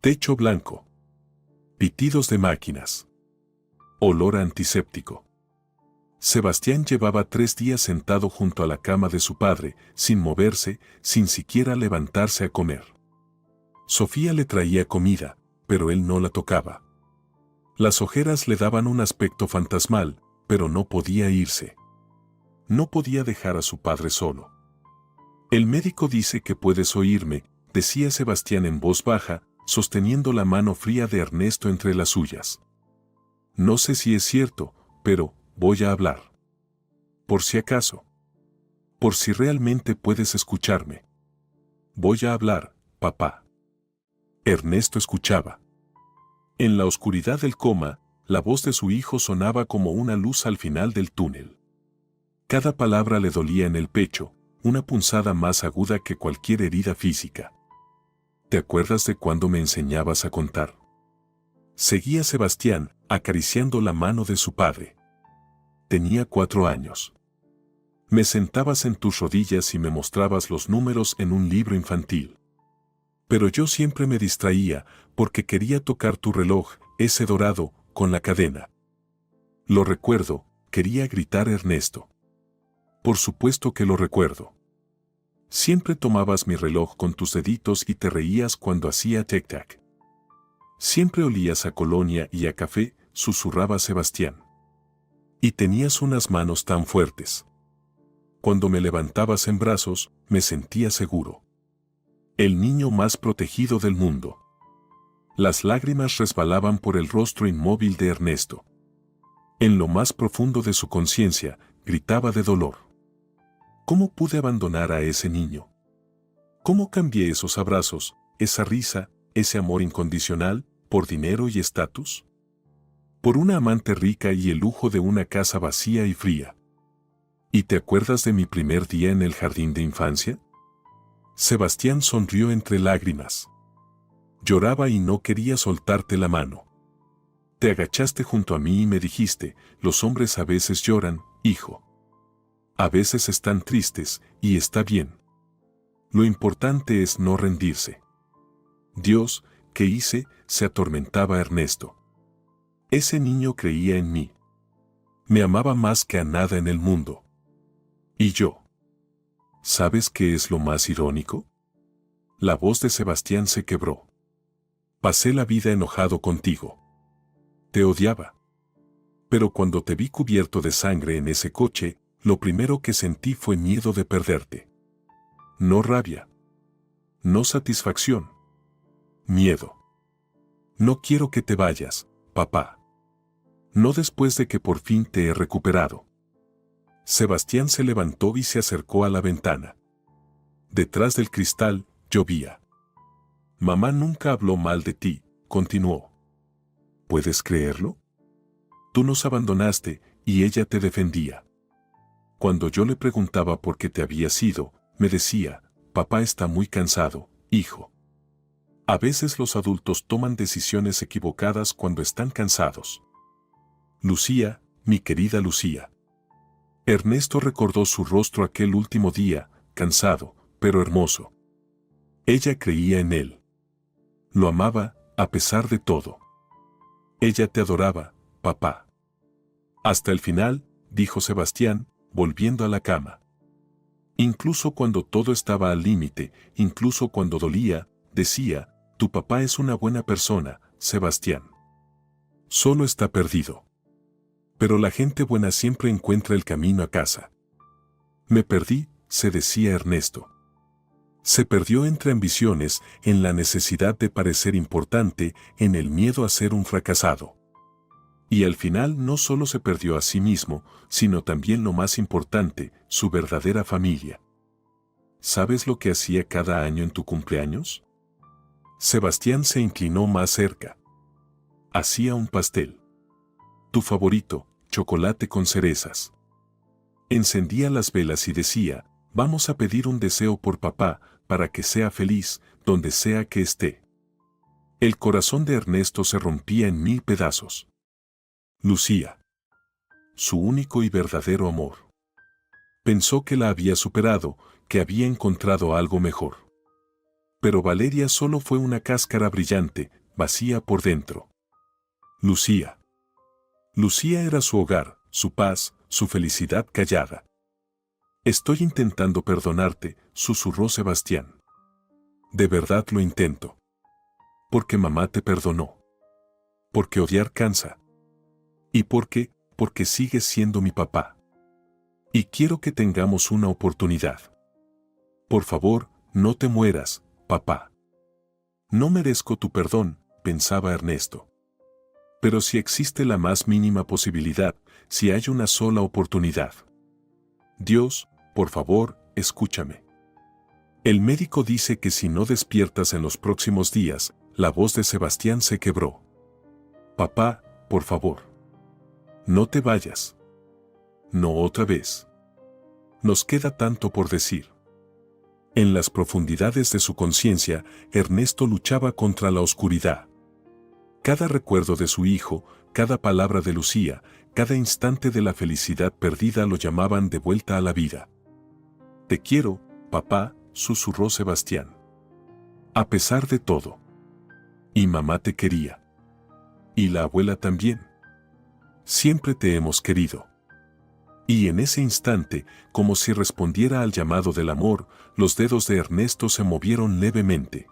Techo blanco. Pitidos de máquinas. Olor a antiséptico. Sebastián llevaba 3 días sentado junto a la cama de su padre, sin moverse, sin siquiera levantarse a comer. Sofía le traía comida, pero él no la tocaba. Las ojeras le daban un aspecto fantasmal, pero no podía irse. No podía dejar a su padre solo. El médico dice que puedes oírme, decía Sebastián en voz baja, sosteniendo la mano fría de Ernesto entre las suyas. No sé si es cierto, pero voy a hablar. Por si acaso. Por si realmente puedes escucharme. Voy a hablar, papá. Ernesto escuchaba. En la oscuridad del coma, la voz de su hijo sonaba como una luz al final del túnel. Cada palabra le dolía en el pecho, una punzada más aguda que cualquier herida física. ¿Te acuerdas de cuando me enseñabas a contar? Seguía Sebastián, acariciando la mano de su padre. Tenía 4 años. Me sentabas en tus rodillas y me mostrabas los números en un libro infantil. Pero yo siempre me distraía, porque quería tocar tu reloj, ese dorado, con la cadena. Lo recuerdo, quería gritar Ernesto. Por supuesto que lo recuerdo. Siempre tomabas mi reloj con tus deditos y te reías cuando hacía tic-tac. Siempre olías a colonia y a café, susurraba Sebastián. Y tenías unas manos tan fuertes. Cuando me levantabas en brazos, me sentía seguro. El niño más protegido del mundo. Las lágrimas resbalaban por el rostro inmóvil de Ernesto. En lo más profundo de su conciencia, gritaba de dolor. ¿Cómo pude abandonar a ese niño? ¿Cómo cambié esos abrazos, esa risa, ese amor incondicional, por dinero y estatus? Por una amante rica y el lujo de una casa vacía y fría. ¿Y te acuerdas de mi primer día en el jardín de infancia? Sebastián sonrió entre lágrimas. Lloraba y no quería soltarte la mano. Te agachaste junto a mí y me dijiste, los hombres a veces lloran, hijo. A veces están tristes, y está bien. Lo importante es no rendirse. Dios, ¿qué hice?, se atormentaba Ernesto. Ese niño creía en mí. Me amaba más que a nada en el mundo. ¿Y yo? ¿Sabes qué es lo más irónico? La voz de Sebastián se quebró. Pasé la vida enojado contigo. Te odiaba. Pero cuando te vi cubierto de sangre en ese coche, lo primero que sentí fue miedo de perderte. No rabia. No satisfacción. Miedo. No quiero que te vayas, papá. No después de que por fin te he recuperado. Sebastián se levantó y se acercó a la ventana. Detrás del cristal, llovía. Mamá nunca habló mal de ti, continuó. ¿Puedes creerlo? Tú nos abandonaste, y ella te defendía. Cuando yo le preguntaba por qué te habías ido, me decía, papá está muy cansado, hijo. A veces los adultos toman decisiones equivocadas cuando están cansados. Lucía, mi querida Lucía. Ernesto recordó su rostro aquel último día, cansado, pero hermoso. Ella creía en él. Lo amaba, a pesar de todo. Ella te adoraba, papá. Hasta el final, dijo Sebastián, volviendo a la cama. Incluso cuando todo estaba al límite, incluso cuando dolía, decía, tu papá es una buena persona, Sebastián. Solo está perdido. Pero la gente buena siempre encuentra el camino a casa. Me perdí, se decía Ernesto. Se perdió entre ambiciones, en la necesidad de parecer importante, en el miedo a ser un fracasado. Y al final no solo se perdió a sí mismo, sino también lo más importante, su verdadera familia. ¿Sabes lo que hacía cada año en tu cumpleaños? Sebastián se inclinó más cerca. Hacía un pastel. Tu favorito, chocolate con cerezas. Encendía las velas y decía, vamos a pedir un deseo por papá, para que sea feliz, donde sea que esté. El corazón de Ernesto se rompía en 1000 pedazos. Lucía. Su único y verdadero amor. Pensó que la había superado, que había encontrado algo mejor. Pero Valeria solo fue una cáscara brillante, vacía por dentro. Lucía. Lucía era su hogar, su paz, su felicidad callada. Estoy intentando perdonarte, susurró Sebastián. De verdad lo intento. Porque mamá te perdonó. Porque odiar cansa. Y porque sigues siendo mi papá. Y quiero que tengamos una oportunidad. Por favor, no te mueras, papá. No merezco tu perdón, pensaba Ernesto. Pero si existe la más mínima posibilidad, si hay una sola oportunidad. Dios, por favor, escúchame. El médico dice que si no despiertas en los próximos días, la voz de Sebastián se quebró. Papá, por favor. No te vayas. No otra vez. Nos queda tanto por decir. En las profundidades de su conciencia, Ernesto luchaba contra la oscuridad. Cada recuerdo de su hijo, cada palabra de Lucía, cada instante de la felicidad perdida lo llamaban de vuelta a la vida. Te quiero, papá, susurró Sebastián. A pesar de todo. Y mamá te quería. Y la abuela también. Siempre te hemos querido. Y en ese instante, como si respondiera al llamado del amor, los dedos de Ernesto se movieron levemente.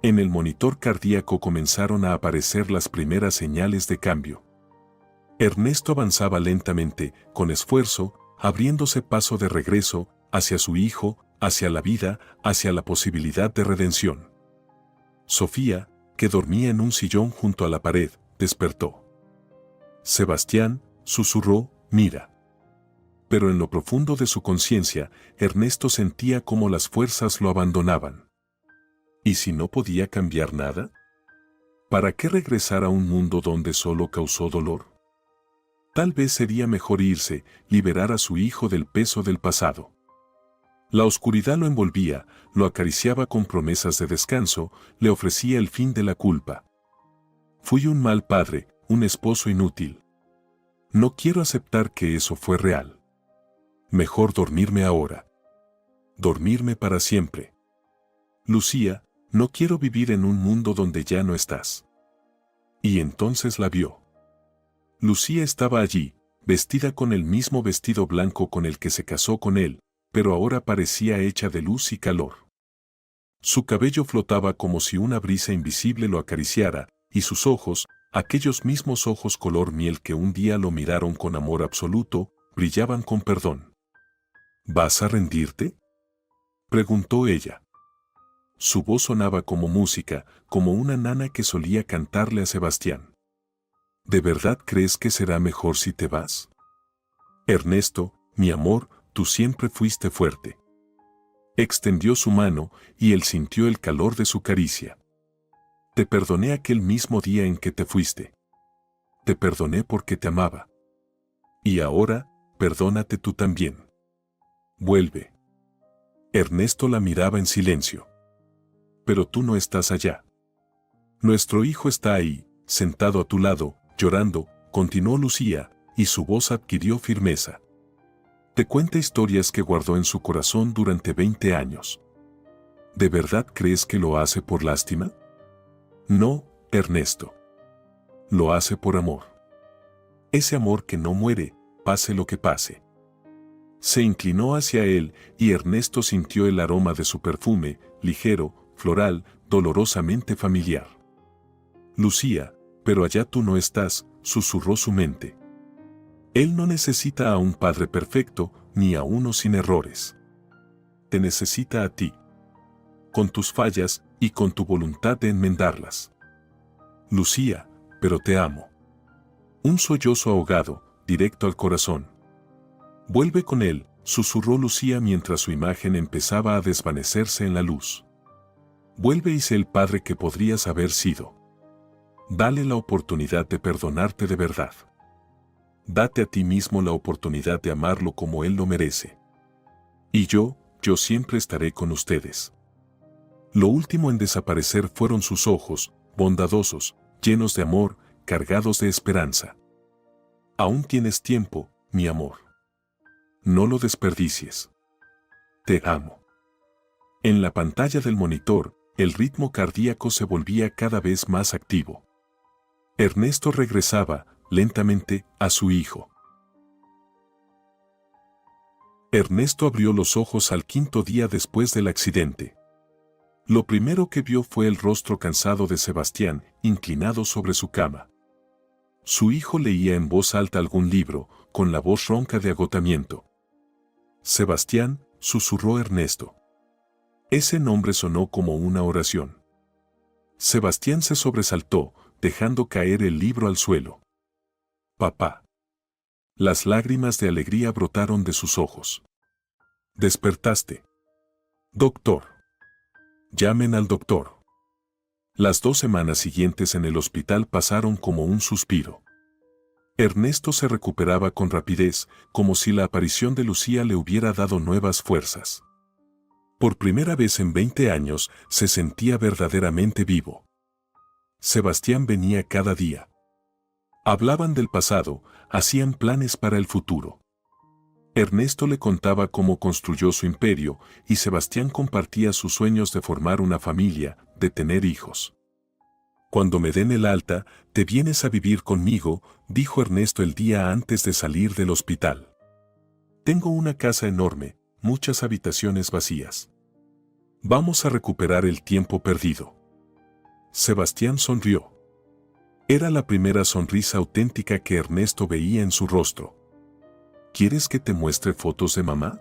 En el monitor cardíaco comenzaron a aparecer las primeras señales de cambio. Ernesto avanzaba lentamente, con esfuerzo, abriéndose paso de regreso, hacia su hijo, hacia la vida, hacia la posibilidad de redención. Sofía, que dormía en un sillón junto a la pared, despertó. Sebastián, susurró, mira. Pero en lo profundo de su conciencia, Ernesto sentía cómo las fuerzas lo abandonaban. ¿Y si no podía cambiar nada? ¿Para qué regresar a un mundo donde solo causó dolor? Tal vez sería mejor irse, liberar a su hijo del peso del pasado. La oscuridad lo envolvía, lo acariciaba con promesas de descanso, le ofrecía el fin de la culpa. Fui un mal padre, un esposo inútil. No quiero aceptar que eso fue real. Mejor dormirme ahora. Dormirme para siempre. Lucía, no quiero vivir en un mundo donde ya no estás. Y entonces la vio. Lucía estaba allí, vestida con el mismo vestido blanco con el que se casó con él, pero ahora parecía hecha de luz y calor. Su cabello flotaba como si una brisa invisible lo acariciara, y sus ojos, aquellos mismos ojos color miel que un día lo miraron con amor absoluto, brillaban con perdón. ¿Vas a rendirte?, preguntó ella. Su voz sonaba como música, como una nana que solía cantarle a Sebastián. ¿De verdad crees que será mejor si te vas? Ernesto, mi amor, tú siempre fuiste fuerte. Extendió su mano y él sintió el calor de su caricia. Te perdoné aquel mismo día en que te fuiste. Te perdoné porque te amaba. Y ahora, perdónate tú también. Vuelve. Ernesto la miraba en silencio. Pero tú no estás allá. Nuestro hijo está ahí, sentado a tu lado, llorando, continuó Lucía, y su voz adquirió firmeza. Te cuenta historias que guardó en su corazón durante 20 años. ¿De verdad crees que lo hace por lástima? No, Ernesto. Lo hace por amor. Ese amor que no muere, pase lo que pase. Se inclinó hacia él y Ernesto sintió el aroma de su perfume, ligero, floral, dolorosamente familiar. Lucía, pero allá tú no estás, susurró su mente. Él no necesita a un padre perfecto, ni a uno sin errores. Te necesita a ti. Con tus fallas y con tu voluntad de enmendarlas. Lucía, pero te amo. Un sollozo ahogado, directo al corazón. Vuelve con él, susurró Lucía mientras su imagen empezaba a desvanecerse en la luz. Vuelve y sé el padre que podrías haber sido. Dale la oportunidad de perdonarte de verdad. Date a ti mismo la oportunidad de amarlo como él lo merece. Y yo siempre estaré con ustedes. Lo último en desaparecer fueron sus ojos, bondadosos, llenos de amor, cargados de esperanza. Aún tienes tiempo, mi amor. No lo desperdicies. Te amo. En la pantalla del monitor, el ritmo cardíaco se volvía cada vez más activo. Ernesto regresaba, lentamente, a su hijo. Ernesto abrió los ojos al quinto día después del accidente. Lo primero que vio fue el rostro cansado de Sebastián, inclinado sobre su cama. Su hijo leía en voz alta algún libro, con la voz ronca de agotamiento. Sebastián, susurró Ernesto. Ese nombre sonó como una oración. Sebastián se sobresaltó, dejando caer el libro al suelo. Papá. Las lágrimas de alegría brotaron de sus ojos. Despertaste. Doctor. Llamen al doctor. Las 2 semanas siguientes en el hospital pasaron como un suspiro. Ernesto se recuperaba con rapidez, como si la aparición de Lucía le hubiera dado nuevas fuerzas. Por primera vez en 20 años se sentía verdaderamente vivo. Sebastián venía cada día. Hablaban del pasado, hacían planes para el futuro. Ernesto le contaba cómo construyó su imperio y Sebastián compartía sus sueños de formar una familia, de tener hijos. Cuando me den el alta, te vienes a vivir conmigo, dijo Ernesto el día antes de salir del hospital. Tengo una casa enorme, muchas habitaciones vacías. Vamos a recuperar el tiempo perdido. Sebastián sonrió. Era la primera sonrisa auténtica que Ernesto veía en su rostro. ¿Quieres que te muestre fotos de mamá?,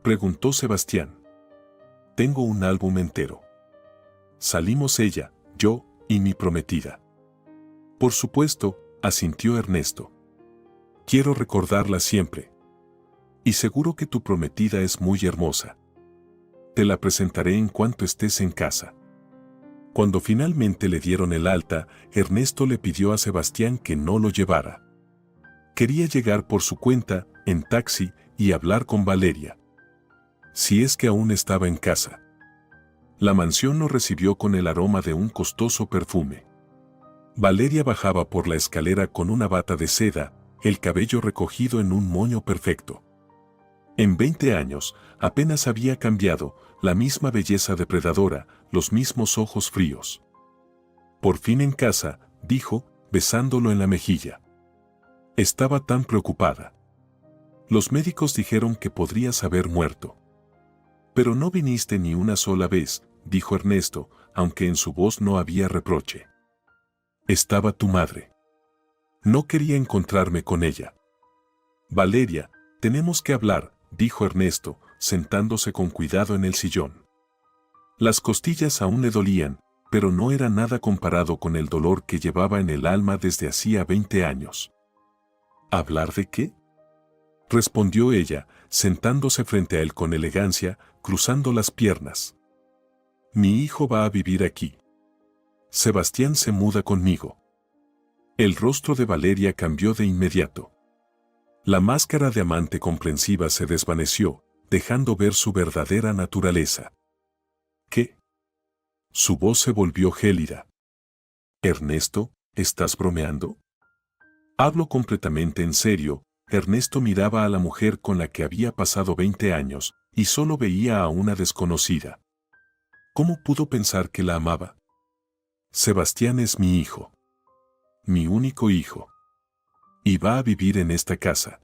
preguntó Sebastián. Tengo un álbum entero. Salimos ella, yo y mi prometida. Por supuesto, asintió Ernesto. Quiero recordarla siempre. Y seguro que tu prometida es muy hermosa. Te la presentaré en cuanto estés en casa. Cuando finalmente le dieron el alta, Ernesto le pidió a Sebastián que no lo llevara. Quería llegar por su cuenta, en taxi, y hablar con Valeria. Si es que aún estaba en casa. La mansión lo recibió con el aroma de un costoso perfume. Valeria bajaba por la escalera con una bata de seda, el cabello recogido en un moño perfecto. En 20 años, apenas había cambiado, la misma belleza depredadora, los mismos ojos fríos. Por fin en casa, dijo, besándolo en la mejilla. Estaba tan preocupada. Los médicos dijeron que podrías haber muerto. Pero no viniste ni una sola vez, dijo Ernesto, aunque en su voz no había reproche. Estaba tu madre. No quería encontrarme con ella. Valeria, tenemos que hablar, dijo Ernesto, sentándose con cuidado en el sillón. Las costillas aún le dolían, pero no era nada comparado con el dolor que llevaba en el alma desde hacía 20 años. ¿Hablar de qué?, respondió ella, sentándose frente a él con elegancia, cruzando las piernas. Mi hijo va a vivir aquí. Sebastián se muda conmigo. El rostro de Valeria cambió de inmediato. La máscara de amante comprensiva se desvaneció, dejando ver su verdadera naturaleza. ¿Qué? Su voz se volvió gélida. Ernesto, ¿estás bromeando? Hablo completamente en serio. Ernesto miraba a la mujer con la que había pasado 20 años, y solo veía a una desconocida. ¿Cómo pudo pensar que la amaba? Sebastián es mi hijo. Mi único hijo. Y va a vivir en esta casa.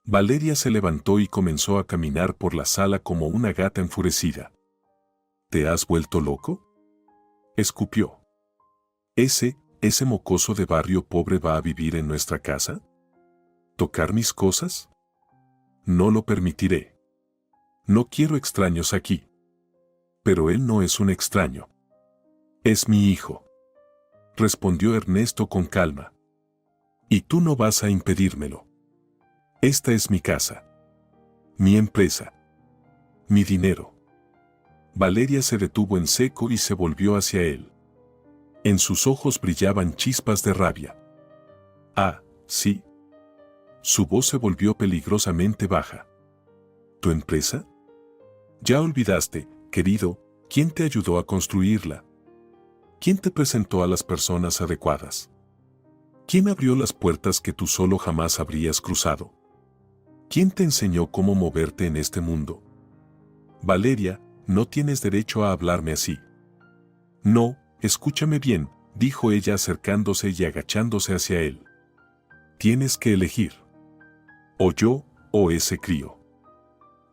Valeria se levantó y comenzó a caminar por la sala como una gata enfurecida. ¿Te has vuelto loco?, escupió. ¿Ese mocoso de barrio pobre va a vivir en nuestra casa? ¿Tocar mis cosas? No lo permitiré. No quiero extraños aquí. Pero él no es un extraño. Es mi hijo, respondió Ernesto con calma. Y tú no vas a impedírmelo. Esta es mi casa. Mi empresa. Mi dinero. Valeria se detuvo en seco y se volvió hacia él. En sus ojos brillaban chispas de rabia. Ah, sí. Su voz se volvió peligrosamente baja. ¿Tu empresa? Ya olvidaste, querido, quién te ayudó a construirla. ¿Quién te presentó a las personas adecuadas? ¿Quién abrió las puertas que tú solo jamás habrías cruzado? ¿Quién te enseñó cómo moverte en este mundo? Valeria, no tienes derecho a hablarme así. No, escúchame bien, dijo ella acercándose y agachándose hacia él. Tienes que elegir. O yo, o ese crío.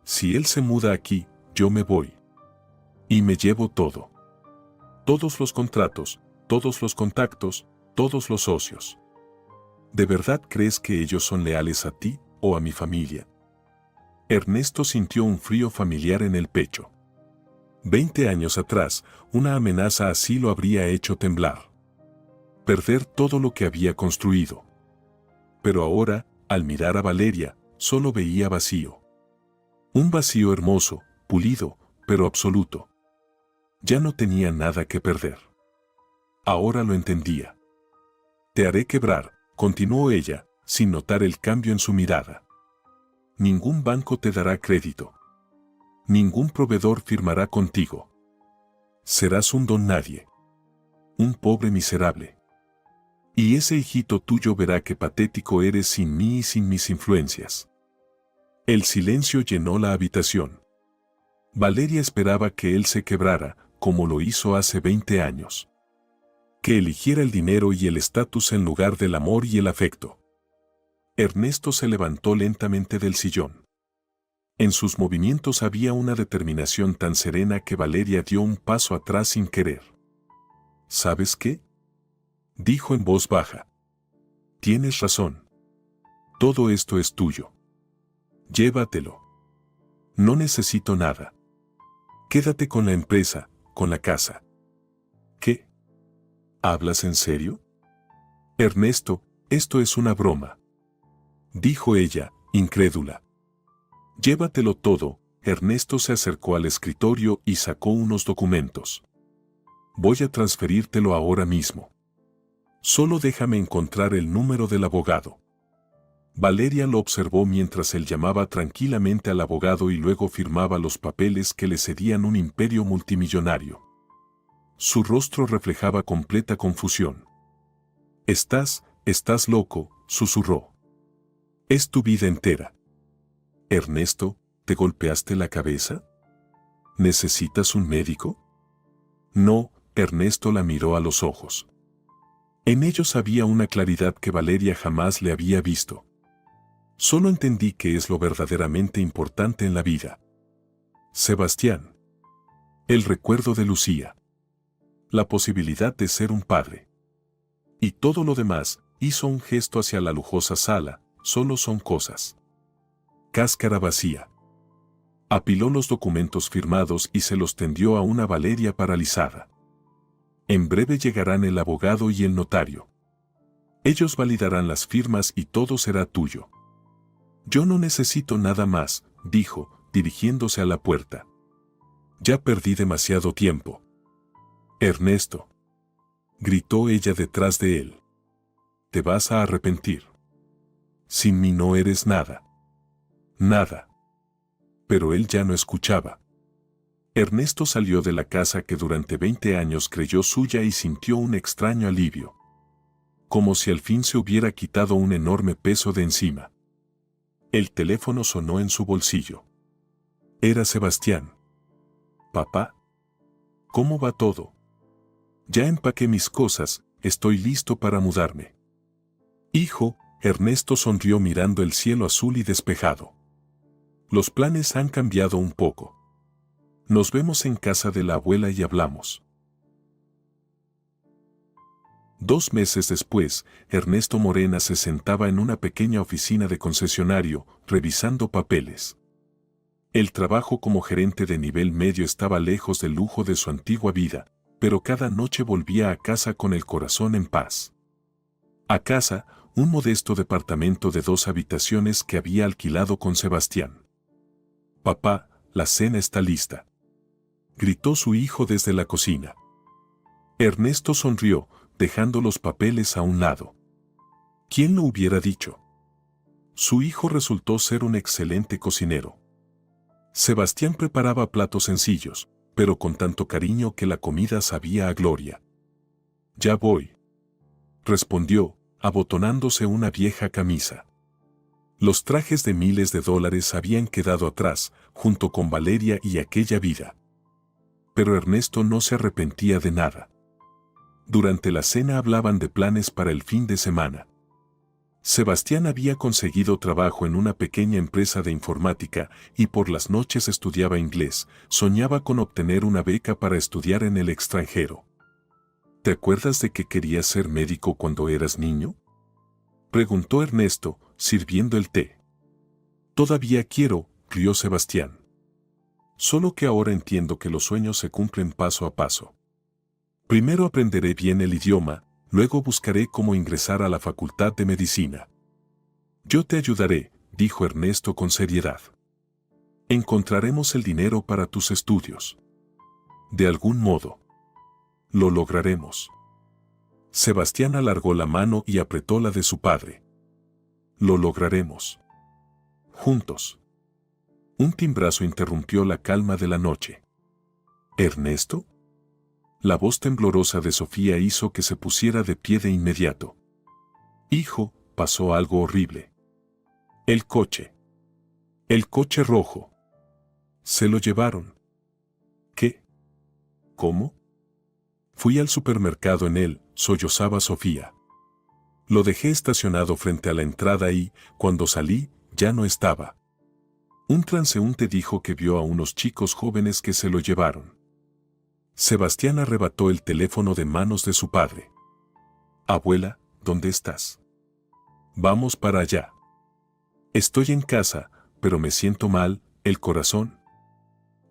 Si él se muda aquí, yo me voy. Y me llevo todo. Todos los contratos, todos los contactos, todos los socios. ¿De verdad crees que ellos son leales a ti o a mi familia? Ernesto sintió un frío familiar en el pecho. 20 años atrás, una amenaza así lo habría hecho temblar. Perder todo lo que había construido. Pero ahora, al mirar a Valeria, solo veía vacío. Un vacío hermoso, pulido, pero absoluto. Ya no tenía nada que perder. Ahora lo entendía. Te haré quebrar, continuó ella, sin notar el cambio en su mirada. Ningún banco te dará crédito. Ningún proveedor firmará contigo. Serás un don nadie. Un pobre miserable. Y ese hijito tuyo verá qué patético eres sin mí y sin mis influencias. El silencio llenó la habitación. Valeria esperaba que él se quebrara, como lo hizo hace 20 años. Que eligiera el dinero y el estatus en lugar del amor y el afecto. Ernesto se levantó lentamente del sillón. En sus movimientos había una determinación tan serena que Valeria dio un paso atrás sin querer. ¿Sabes qué?, dijo en voz baja. Tienes razón. Todo esto es tuyo. Llévatelo. No necesito nada. Quédate con la empresa, con la casa. ¿Qué? ¿Hablas en serio? Ernesto, esto es una broma. Dijo ella, incrédula. Llévatelo todo. Ernesto se acercó al escritorio y sacó unos documentos. Voy a transferírtelo ahora mismo. Solo déjame encontrar el número del abogado. Valeria lo observó mientras él llamaba tranquilamente al abogado y luego firmaba los papeles que le cedían un imperio multimillonario. Su rostro reflejaba completa confusión. Estás loco, susurró. Es tu vida entera. Ernesto, ¿te golpeaste la cabeza? ¿Necesitas un médico? No, Ernesto la miró a los ojos. En ellos había una claridad que Valeria jamás le había visto. Solo entendí que es lo verdaderamente importante en la vida. Sebastián. El recuerdo de Lucía. La posibilidad de ser un padre. Y todo lo demás, hizo un gesto hacia la lujosa sala, solo son cosas. Cáscara vacía. Apiló los documentos firmados y se los tendió a una Valeria paralizada. En breve llegarán el abogado y el notario. Ellos validarán las firmas y todo será tuyo. Yo no necesito nada más, dijo, dirigiéndose a la puerta. Ya perdí demasiado tiempo. Ernesto. Gritó ella detrás de él. Te vas a arrepentir. Sin mí no eres nada. Nada. Pero él ya no escuchaba. Ernesto salió de la casa que durante 20 años creyó suya y sintió un extraño alivio. Como si al fin se hubiera quitado un enorme peso de encima. El teléfono sonó en su bolsillo. Era Sebastián. Papá. ¿Cómo va todo? Ya empaqué mis cosas, estoy listo para mudarme. Hijo, Ernesto sonrió mirando el cielo azul y despejado. Los planes han cambiado un poco. Nos vemos en casa de la abuela y hablamos. 2 meses después, Ernesto Morena se sentaba en una pequeña oficina de concesionario, revisando papeles. El trabajo como gerente de nivel medio estaba lejos del lujo de su antigua vida, pero cada noche volvía a casa con el corazón en paz. A casa, un modesto departamento de 2 habitaciones que había alquilado con Sebastián. Papá, la cena está lista. Gritó su hijo desde la cocina. Ernesto sonrió, dejando los papeles a un lado. ¿Quién lo hubiera dicho? Su hijo resultó ser un excelente cocinero. Sebastián preparaba platos sencillos, pero con tanto cariño que la comida sabía a gloria. Ya voy, respondió, abotonándose una vieja camisa. Los trajes de miles de dólares habían quedado atrás, junto con Valeria y aquella vida. Pero Ernesto no se arrepentía de nada. Durante la cena hablaban de planes para el fin de semana. Sebastián había conseguido trabajo en una pequeña empresa de informática y por las noches estudiaba inglés. Soñaba con obtener una beca para estudiar en el extranjero. ¿Te acuerdas de que querías ser médico cuando eras niño?, preguntó Ernesto, sirviendo el té. Todavía quiero, rió Sebastián. Solo que ahora entiendo que los sueños se cumplen paso a paso. Primero aprenderé bien el idioma, luego buscaré cómo ingresar a la facultad de medicina. Yo te ayudaré, dijo Ernesto con seriedad. Encontraremos el dinero para tus estudios. De algún modo. Lo lograremos. Sebastián alargó la mano y apretó la de su padre. Lo lograremos. Juntos. Un timbrazo interrumpió la calma de la noche. ¿Ernesto? La voz temblorosa de Sofía hizo que se pusiera de pie de inmediato. Hijo, pasó algo horrible. El coche. El coche rojo. Se lo llevaron. ¿Qué? ¿Cómo? Fui al supermercado en él, sollozaba Sofía. Lo dejé estacionado frente a la entrada y, cuando salí, ya no estaba. Un transeúnte dijo que vio a unos chicos jóvenes que se lo llevaron. Sebastián arrebató el teléfono de manos de su padre. Abuela, ¿dónde estás? Vamos para allá. Estoy en casa, pero me siento mal, el corazón.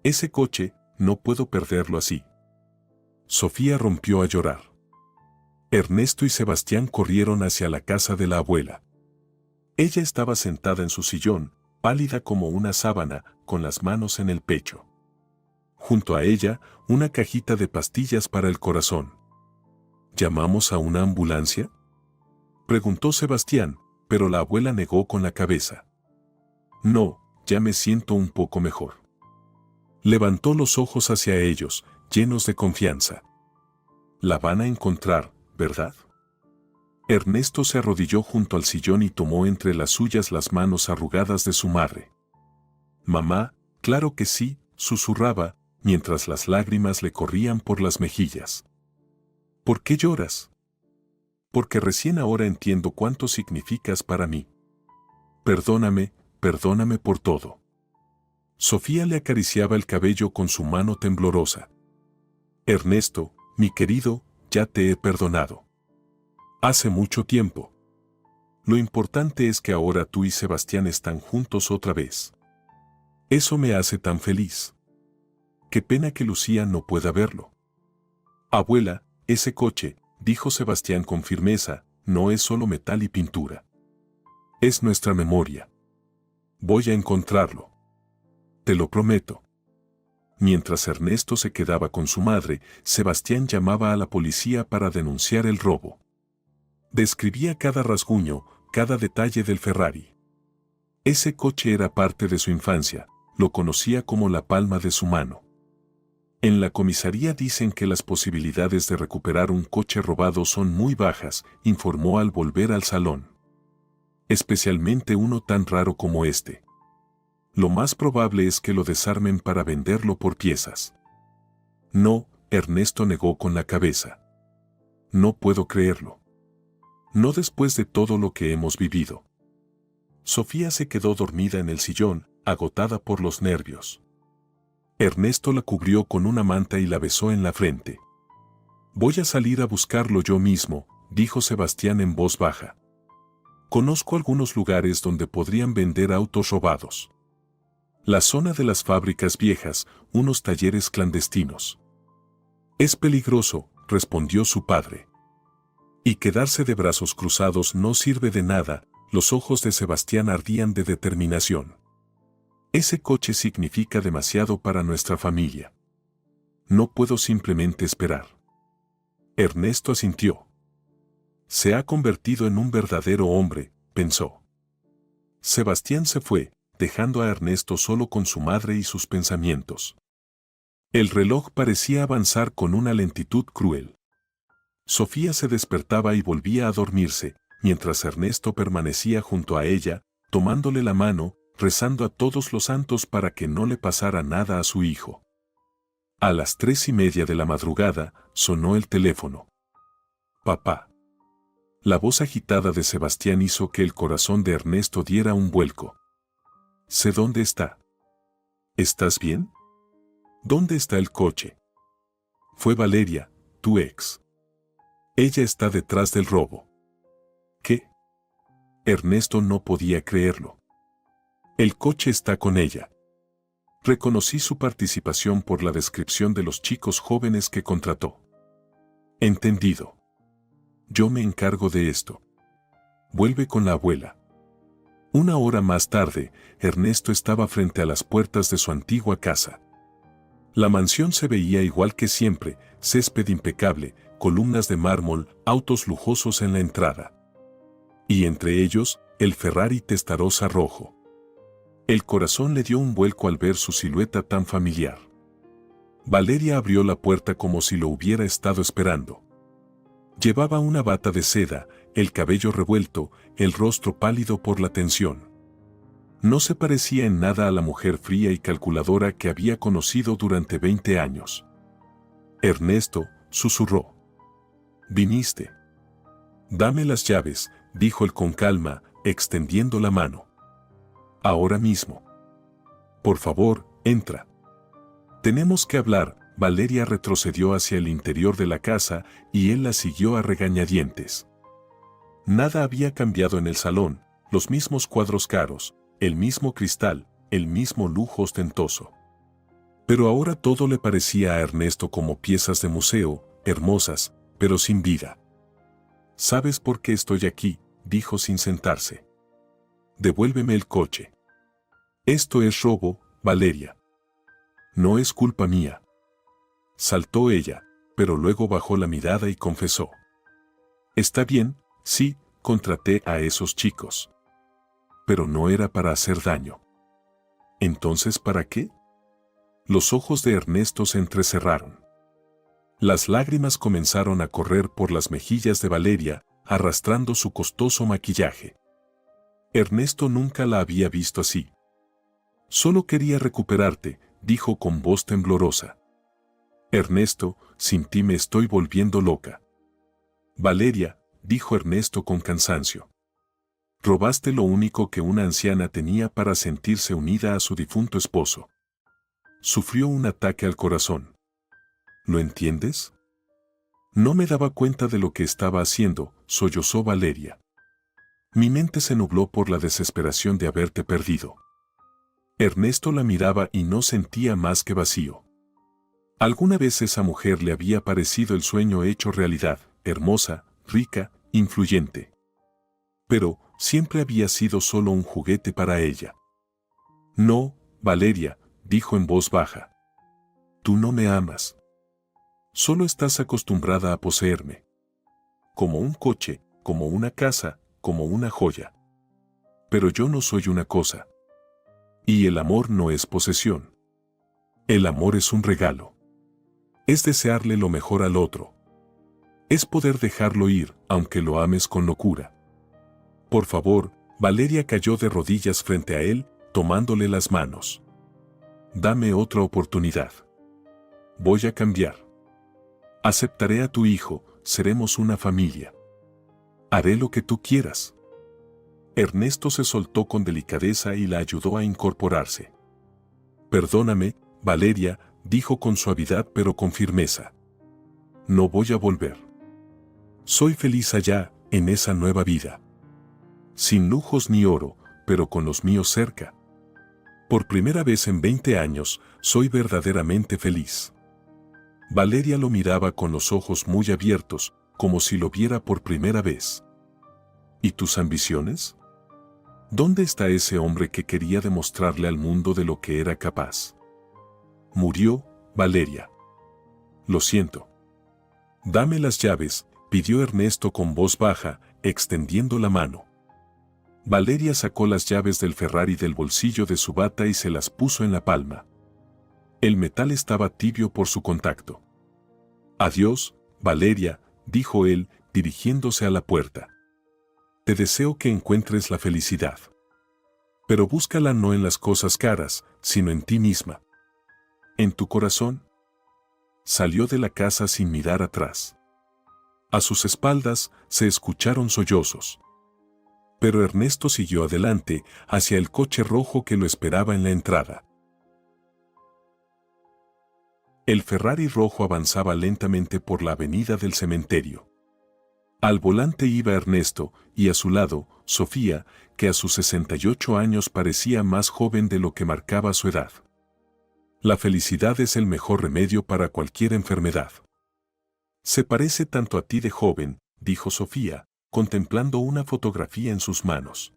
Ese coche, no puedo perderlo así. Sofía rompió a llorar. Ernesto y Sebastián corrieron hacia la casa de la abuela. Ella estaba sentada en su sillón, pálida como una sábana, con las manos en el pecho. Junto a ella, una cajita de pastillas para el corazón. ¿Llamamos a una ambulancia?, preguntó Sebastián, pero la abuela negó con la cabeza. No, ya me siento un poco mejor. Levantó los ojos hacia ellos, llenos de confianza. La van a encontrar, ¿verdad? Ernesto se arrodilló junto al sillón y tomó entre las suyas las manos arrugadas de su madre. Mamá, claro que sí, susurraba, mientras las lágrimas le corrían por las mejillas. ¿Por qué lloras? Porque recién ahora entiendo cuánto significas para mí. Perdóname, perdóname por todo. Sofía le acariciaba el cabello con su mano temblorosa. Ernesto, mi querido, ya te he perdonado. Hace mucho tiempo. Lo importante es que ahora tú y Sebastián están juntos otra vez. Eso me hace tan feliz. Qué pena que Lucía no pueda verlo. Abuela, ese coche, dijo Sebastián con firmeza, no es solo metal y pintura. Es nuestra memoria. Voy a encontrarlo. Te lo prometo. Mientras Ernesto se quedaba con su madre, Sebastián llamaba a la policía para denunciar el robo. Describía cada rasguño, cada detalle del Ferrari. Ese coche era parte de su infancia, lo conocía como la palma de su mano. En la comisaría dicen que las posibilidades de recuperar un coche robado son muy bajas, informó al volver al salón. Especialmente uno tan raro como este. Lo más probable es que lo desarmen para venderlo por piezas. No, Ernesto negó con la cabeza. No puedo creerlo. No después de todo lo que hemos vivido. Sofía se quedó dormida en el sillón, agotada por los nervios. Ernesto la cubrió con una manta y la besó en la frente. Voy a salir a buscarlo yo mismo, dijo Sebastián en voz baja. Conozco algunos lugares donde podrían vender autos robados. La zona de las fábricas viejas, unos talleres clandestinos. Es peligroso, respondió su padre. Y quedarse de brazos cruzados no sirve de nada, los ojos de Sebastián ardían de determinación. Ese coche significa demasiado para nuestra familia. No puedo simplemente esperar. Ernesto asintió. Se ha convertido en un verdadero hombre, pensó. Sebastián se fue, dejando a Ernesto solo con su madre y sus pensamientos. El reloj parecía avanzar con una lentitud cruel. Sofía se despertaba y volvía a dormirse, mientras Ernesto permanecía junto a ella, tomándole la mano, rezando a todos los santos para que no le pasara nada a su hijo. A las 3:30 de la madrugada, sonó el teléfono. Papá. La voz agitada de Sebastián hizo que el corazón de Ernesto diera un vuelco. Sé dónde está. ¿Estás bien? ¿Dónde está el coche? Fue Valeria, tu ex. Ella está detrás del robo. ¿Qué? Ernesto no podía creerlo. El coche está con ella. Reconocí su participación por la descripción de los chicos jóvenes que contrató. Entendido. Yo me encargo de esto. Vuelve con la abuela. Una hora más tarde, Ernesto estaba frente a las puertas de su antigua casa. La mansión se veía igual que siempre, césped impecable, columnas de mármol, autos lujosos en la entrada. Y entre ellos, el Ferrari Testarossa rojo. El corazón le dio un vuelco al ver su silueta tan familiar. Valeria abrió la puerta como si lo hubiera estado esperando. Llevaba una bata de seda, el cabello revuelto, el rostro pálido por la tensión. No se parecía en nada a la mujer fría y calculadora que había conocido durante 20 años. Ernesto, susurró. ¿Viniste? Dame las llaves, dijo él con calma, extendiendo la mano. Ahora mismo. Por favor, entra. Tenemos que hablar. Valeria retrocedió hacia el interior de la casa y él la siguió a regañadientes. Nada había cambiado en el salón, los mismos cuadros caros, el mismo cristal, el mismo lujo ostentoso. Pero ahora todo le parecía a Ernesto como piezas de museo, hermosas, pero sin vida. ¿Sabes por qué estoy aquí?, dijo sin sentarse. Devuélveme el coche. Esto es robo, Valeria. No es culpa mía. Saltó ella, pero luego bajó la mirada y confesó. Está bien, sí, contraté a esos chicos. Pero no era para hacer daño. ¿Entonces para qué? Los ojos de Ernesto se entrecerraron. Las lágrimas comenzaron a correr por las mejillas de Valeria, arrastrando su costoso maquillaje. Ernesto nunca la había visto así. Solo quería recuperarte, dijo con voz temblorosa. Ernesto, sin ti me estoy volviendo loca. Valeria, dijo Ernesto con cansancio. Robaste lo único que una anciana tenía para sentirse unida a su difunto esposo. Sufrió un ataque al corazón. ¿Lo entiendes? No me daba cuenta de lo que estaba haciendo, sollozó Valeria. Mi mente se nubló por la desesperación de haberte perdido. Ernesto la miraba y no sentía más que vacío. Alguna vez esa mujer le había parecido el sueño hecho realidad, hermosa, rica, influyente. Pero siempre había sido solo un juguete para ella. No, Valeria, dijo en voz baja. Tú no me amas. Solo estás acostumbrada a poseerme. Como un coche, como una casa, como una joya. Pero yo no soy una cosa. Y el amor no es posesión. El amor es un regalo. Es desearle lo mejor al otro. Es poder dejarlo ir, aunque lo ames con locura. Por favor, Valeria cayó de rodillas frente a él, tomándole las manos. Dame otra oportunidad. Voy a cambiar. Aceptaré a tu hijo, seremos una familia. Haré lo que tú quieras. Ernesto se soltó con delicadeza y la ayudó a incorporarse. Perdóname, Valeria, dijo con suavidad pero con firmeza. No voy a volver. Soy feliz allá, en esa nueva vida. Sin lujos ni oro, pero con los míos cerca. Por primera vez en 20 años, soy verdaderamente feliz. Valeria lo miraba con los ojos muy abiertos, como si lo viera por primera vez. ¿Y tus ambiciones? ¿Dónde está ese hombre que quería demostrarle al mundo de lo que era capaz? Murió, Valeria. Lo siento. Dame las llaves, pidió Ernesto con voz baja, extendiendo la mano. Valeria sacó las llaves del Ferrari del bolsillo de su bata y se las puso en la palma. El metal estaba tibio por su contacto. Adiós, Valeria, dijo él, dirigiéndose a la puerta. Te deseo que encuentres la felicidad. Pero búscala no en las cosas caras, sino en ti misma. En tu corazón. Salió de la casa sin mirar atrás. A sus espaldas se escucharon sollozos. Pero Ernesto siguió adelante, hacia el coche rojo que lo esperaba en la entrada. El Ferrari rojo avanzaba lentamente por la avenida del cementerio. Al volante iba Ernesto, y a su lado, Sofía, que a sus 68 años parecía más joven de lo que marcaba su edad. La felicidad es el mejor remedio para cualquier enfermedad. Se parece tanto a ti de joven, dijo Sofía, contemplando una fotografía en sus manos.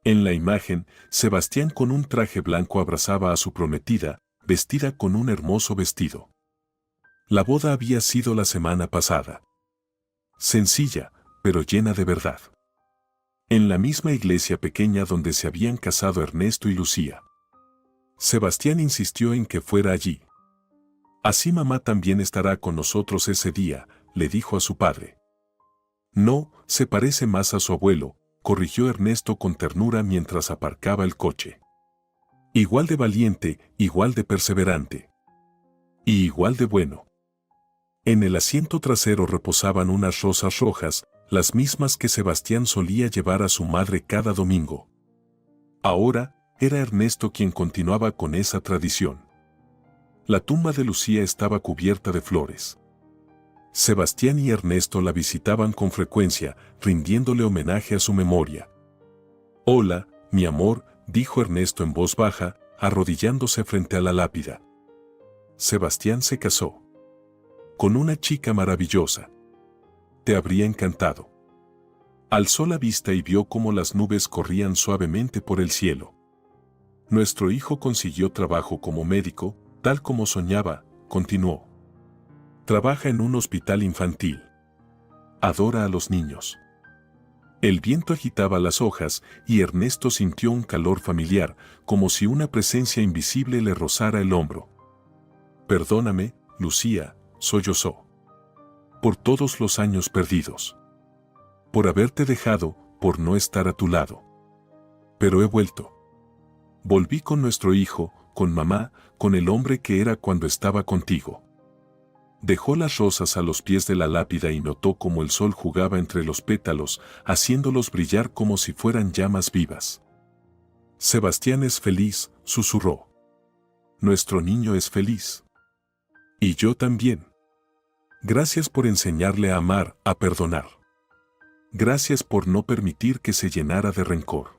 En la imagen, Sebastián con un traje blanco abrazaba a su prometida, vestida con un hermoso vestido. La boda había sido la semana pasada. Sencilla, pero llena de verdad. En la misma iglesia pequeña donde se habían casado Ernesto y Lucía. Sebastián insistió en que fuera allí. Así mamá también estará con nosotros ese día, le dijo a su padre. No, se parece más a su abuelo, corrigió Ernesto con ternura mientras aparcaba el coche. Igual de valiente, igual de perseverante. Y igual de bueno. En el asiento trasero reposaban unas rosas rojas, las mismas que Sebastián solía llevar a su madre cada domingo. Ahora, era Ernesto quien continuaba con esa tradición. La tumba de Lucía estaba cubierta de flores. Sebastián y Ernesto la visitaban con frecuencia, rindiéndole homenaje a su memoria. Hola, mi amor, dijo Ernesto en voz baja, arrodillándose frente a la lápida. Sebastián se casó. Con una chica maravillosa. Te habría encantado. Alzó la vista y vio cómo las nubes corrían suavemente por el cielo. Nuestro hijo consiguió trabajo como médico, tal como soñaba, continuó. Trabaja en un hospital infantil. Adora a los niños. El viento agitaba las hojas y Ernesto sintió un calor familiar, como si una presencia invisible le rozara el hombro. Perdóname, Lucía, sollozó. Por todos los años perdidos. Por haberte dejado, por no estar a tu lado. Pero he vuelto. Volví con nuestro hijo, con mamá, con el hombre que era cuando estaba contigo. Dejó las rosas a los pies de la lápida y notó cómo el sol jugaba entre los pétalos, haciéndolos brillar como si fueran llamas vivas. Sebastián es feliz, susurró. Nuestro niño es feliz. Y yo también. Gracias por enseñarle a amar, a perdonar. Gracias por no permitir que se llenara de rencor.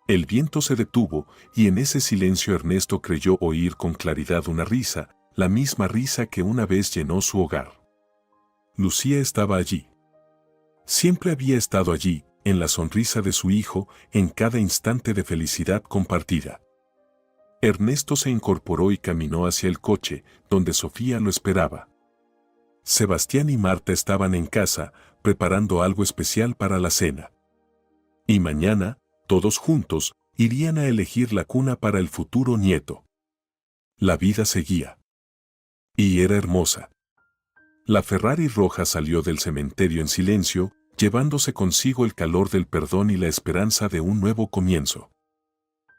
El viento se detuvo, y en ese silencio Ernesto creyó oír con claridad una risa, la misma risa que una vez llenó su hogar. Lucía estaba allí. Siempre había estado allí, en la sonrisa de su hijo, en cada instante de felicidad compartida. Ernesto se incorporó y caminó hacia el coche, donde Sofía lo esperaba. Sebastián y Marta estaban en casa, preparando algo especial para la cena. Y mañana, todos juntos, irían a elegir la cuna para el futuro nieto. La vida seguía. Y era hermosa. La Ferrari roja salió del cementerio en silencio, llevándose consigo el calor del perdón y la esperanza de un nuevo comienzo.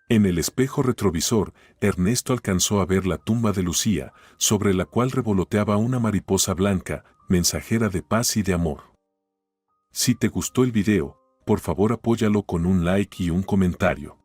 En el espejo retrovisor, Ernesto alcanzó a ver la tumba de Lucía, sobre la cual revoloteaba una mariposa blanca, mensajera de paz y de amor. Si te gustó el video, por favor apóyalo con un like y un comentario.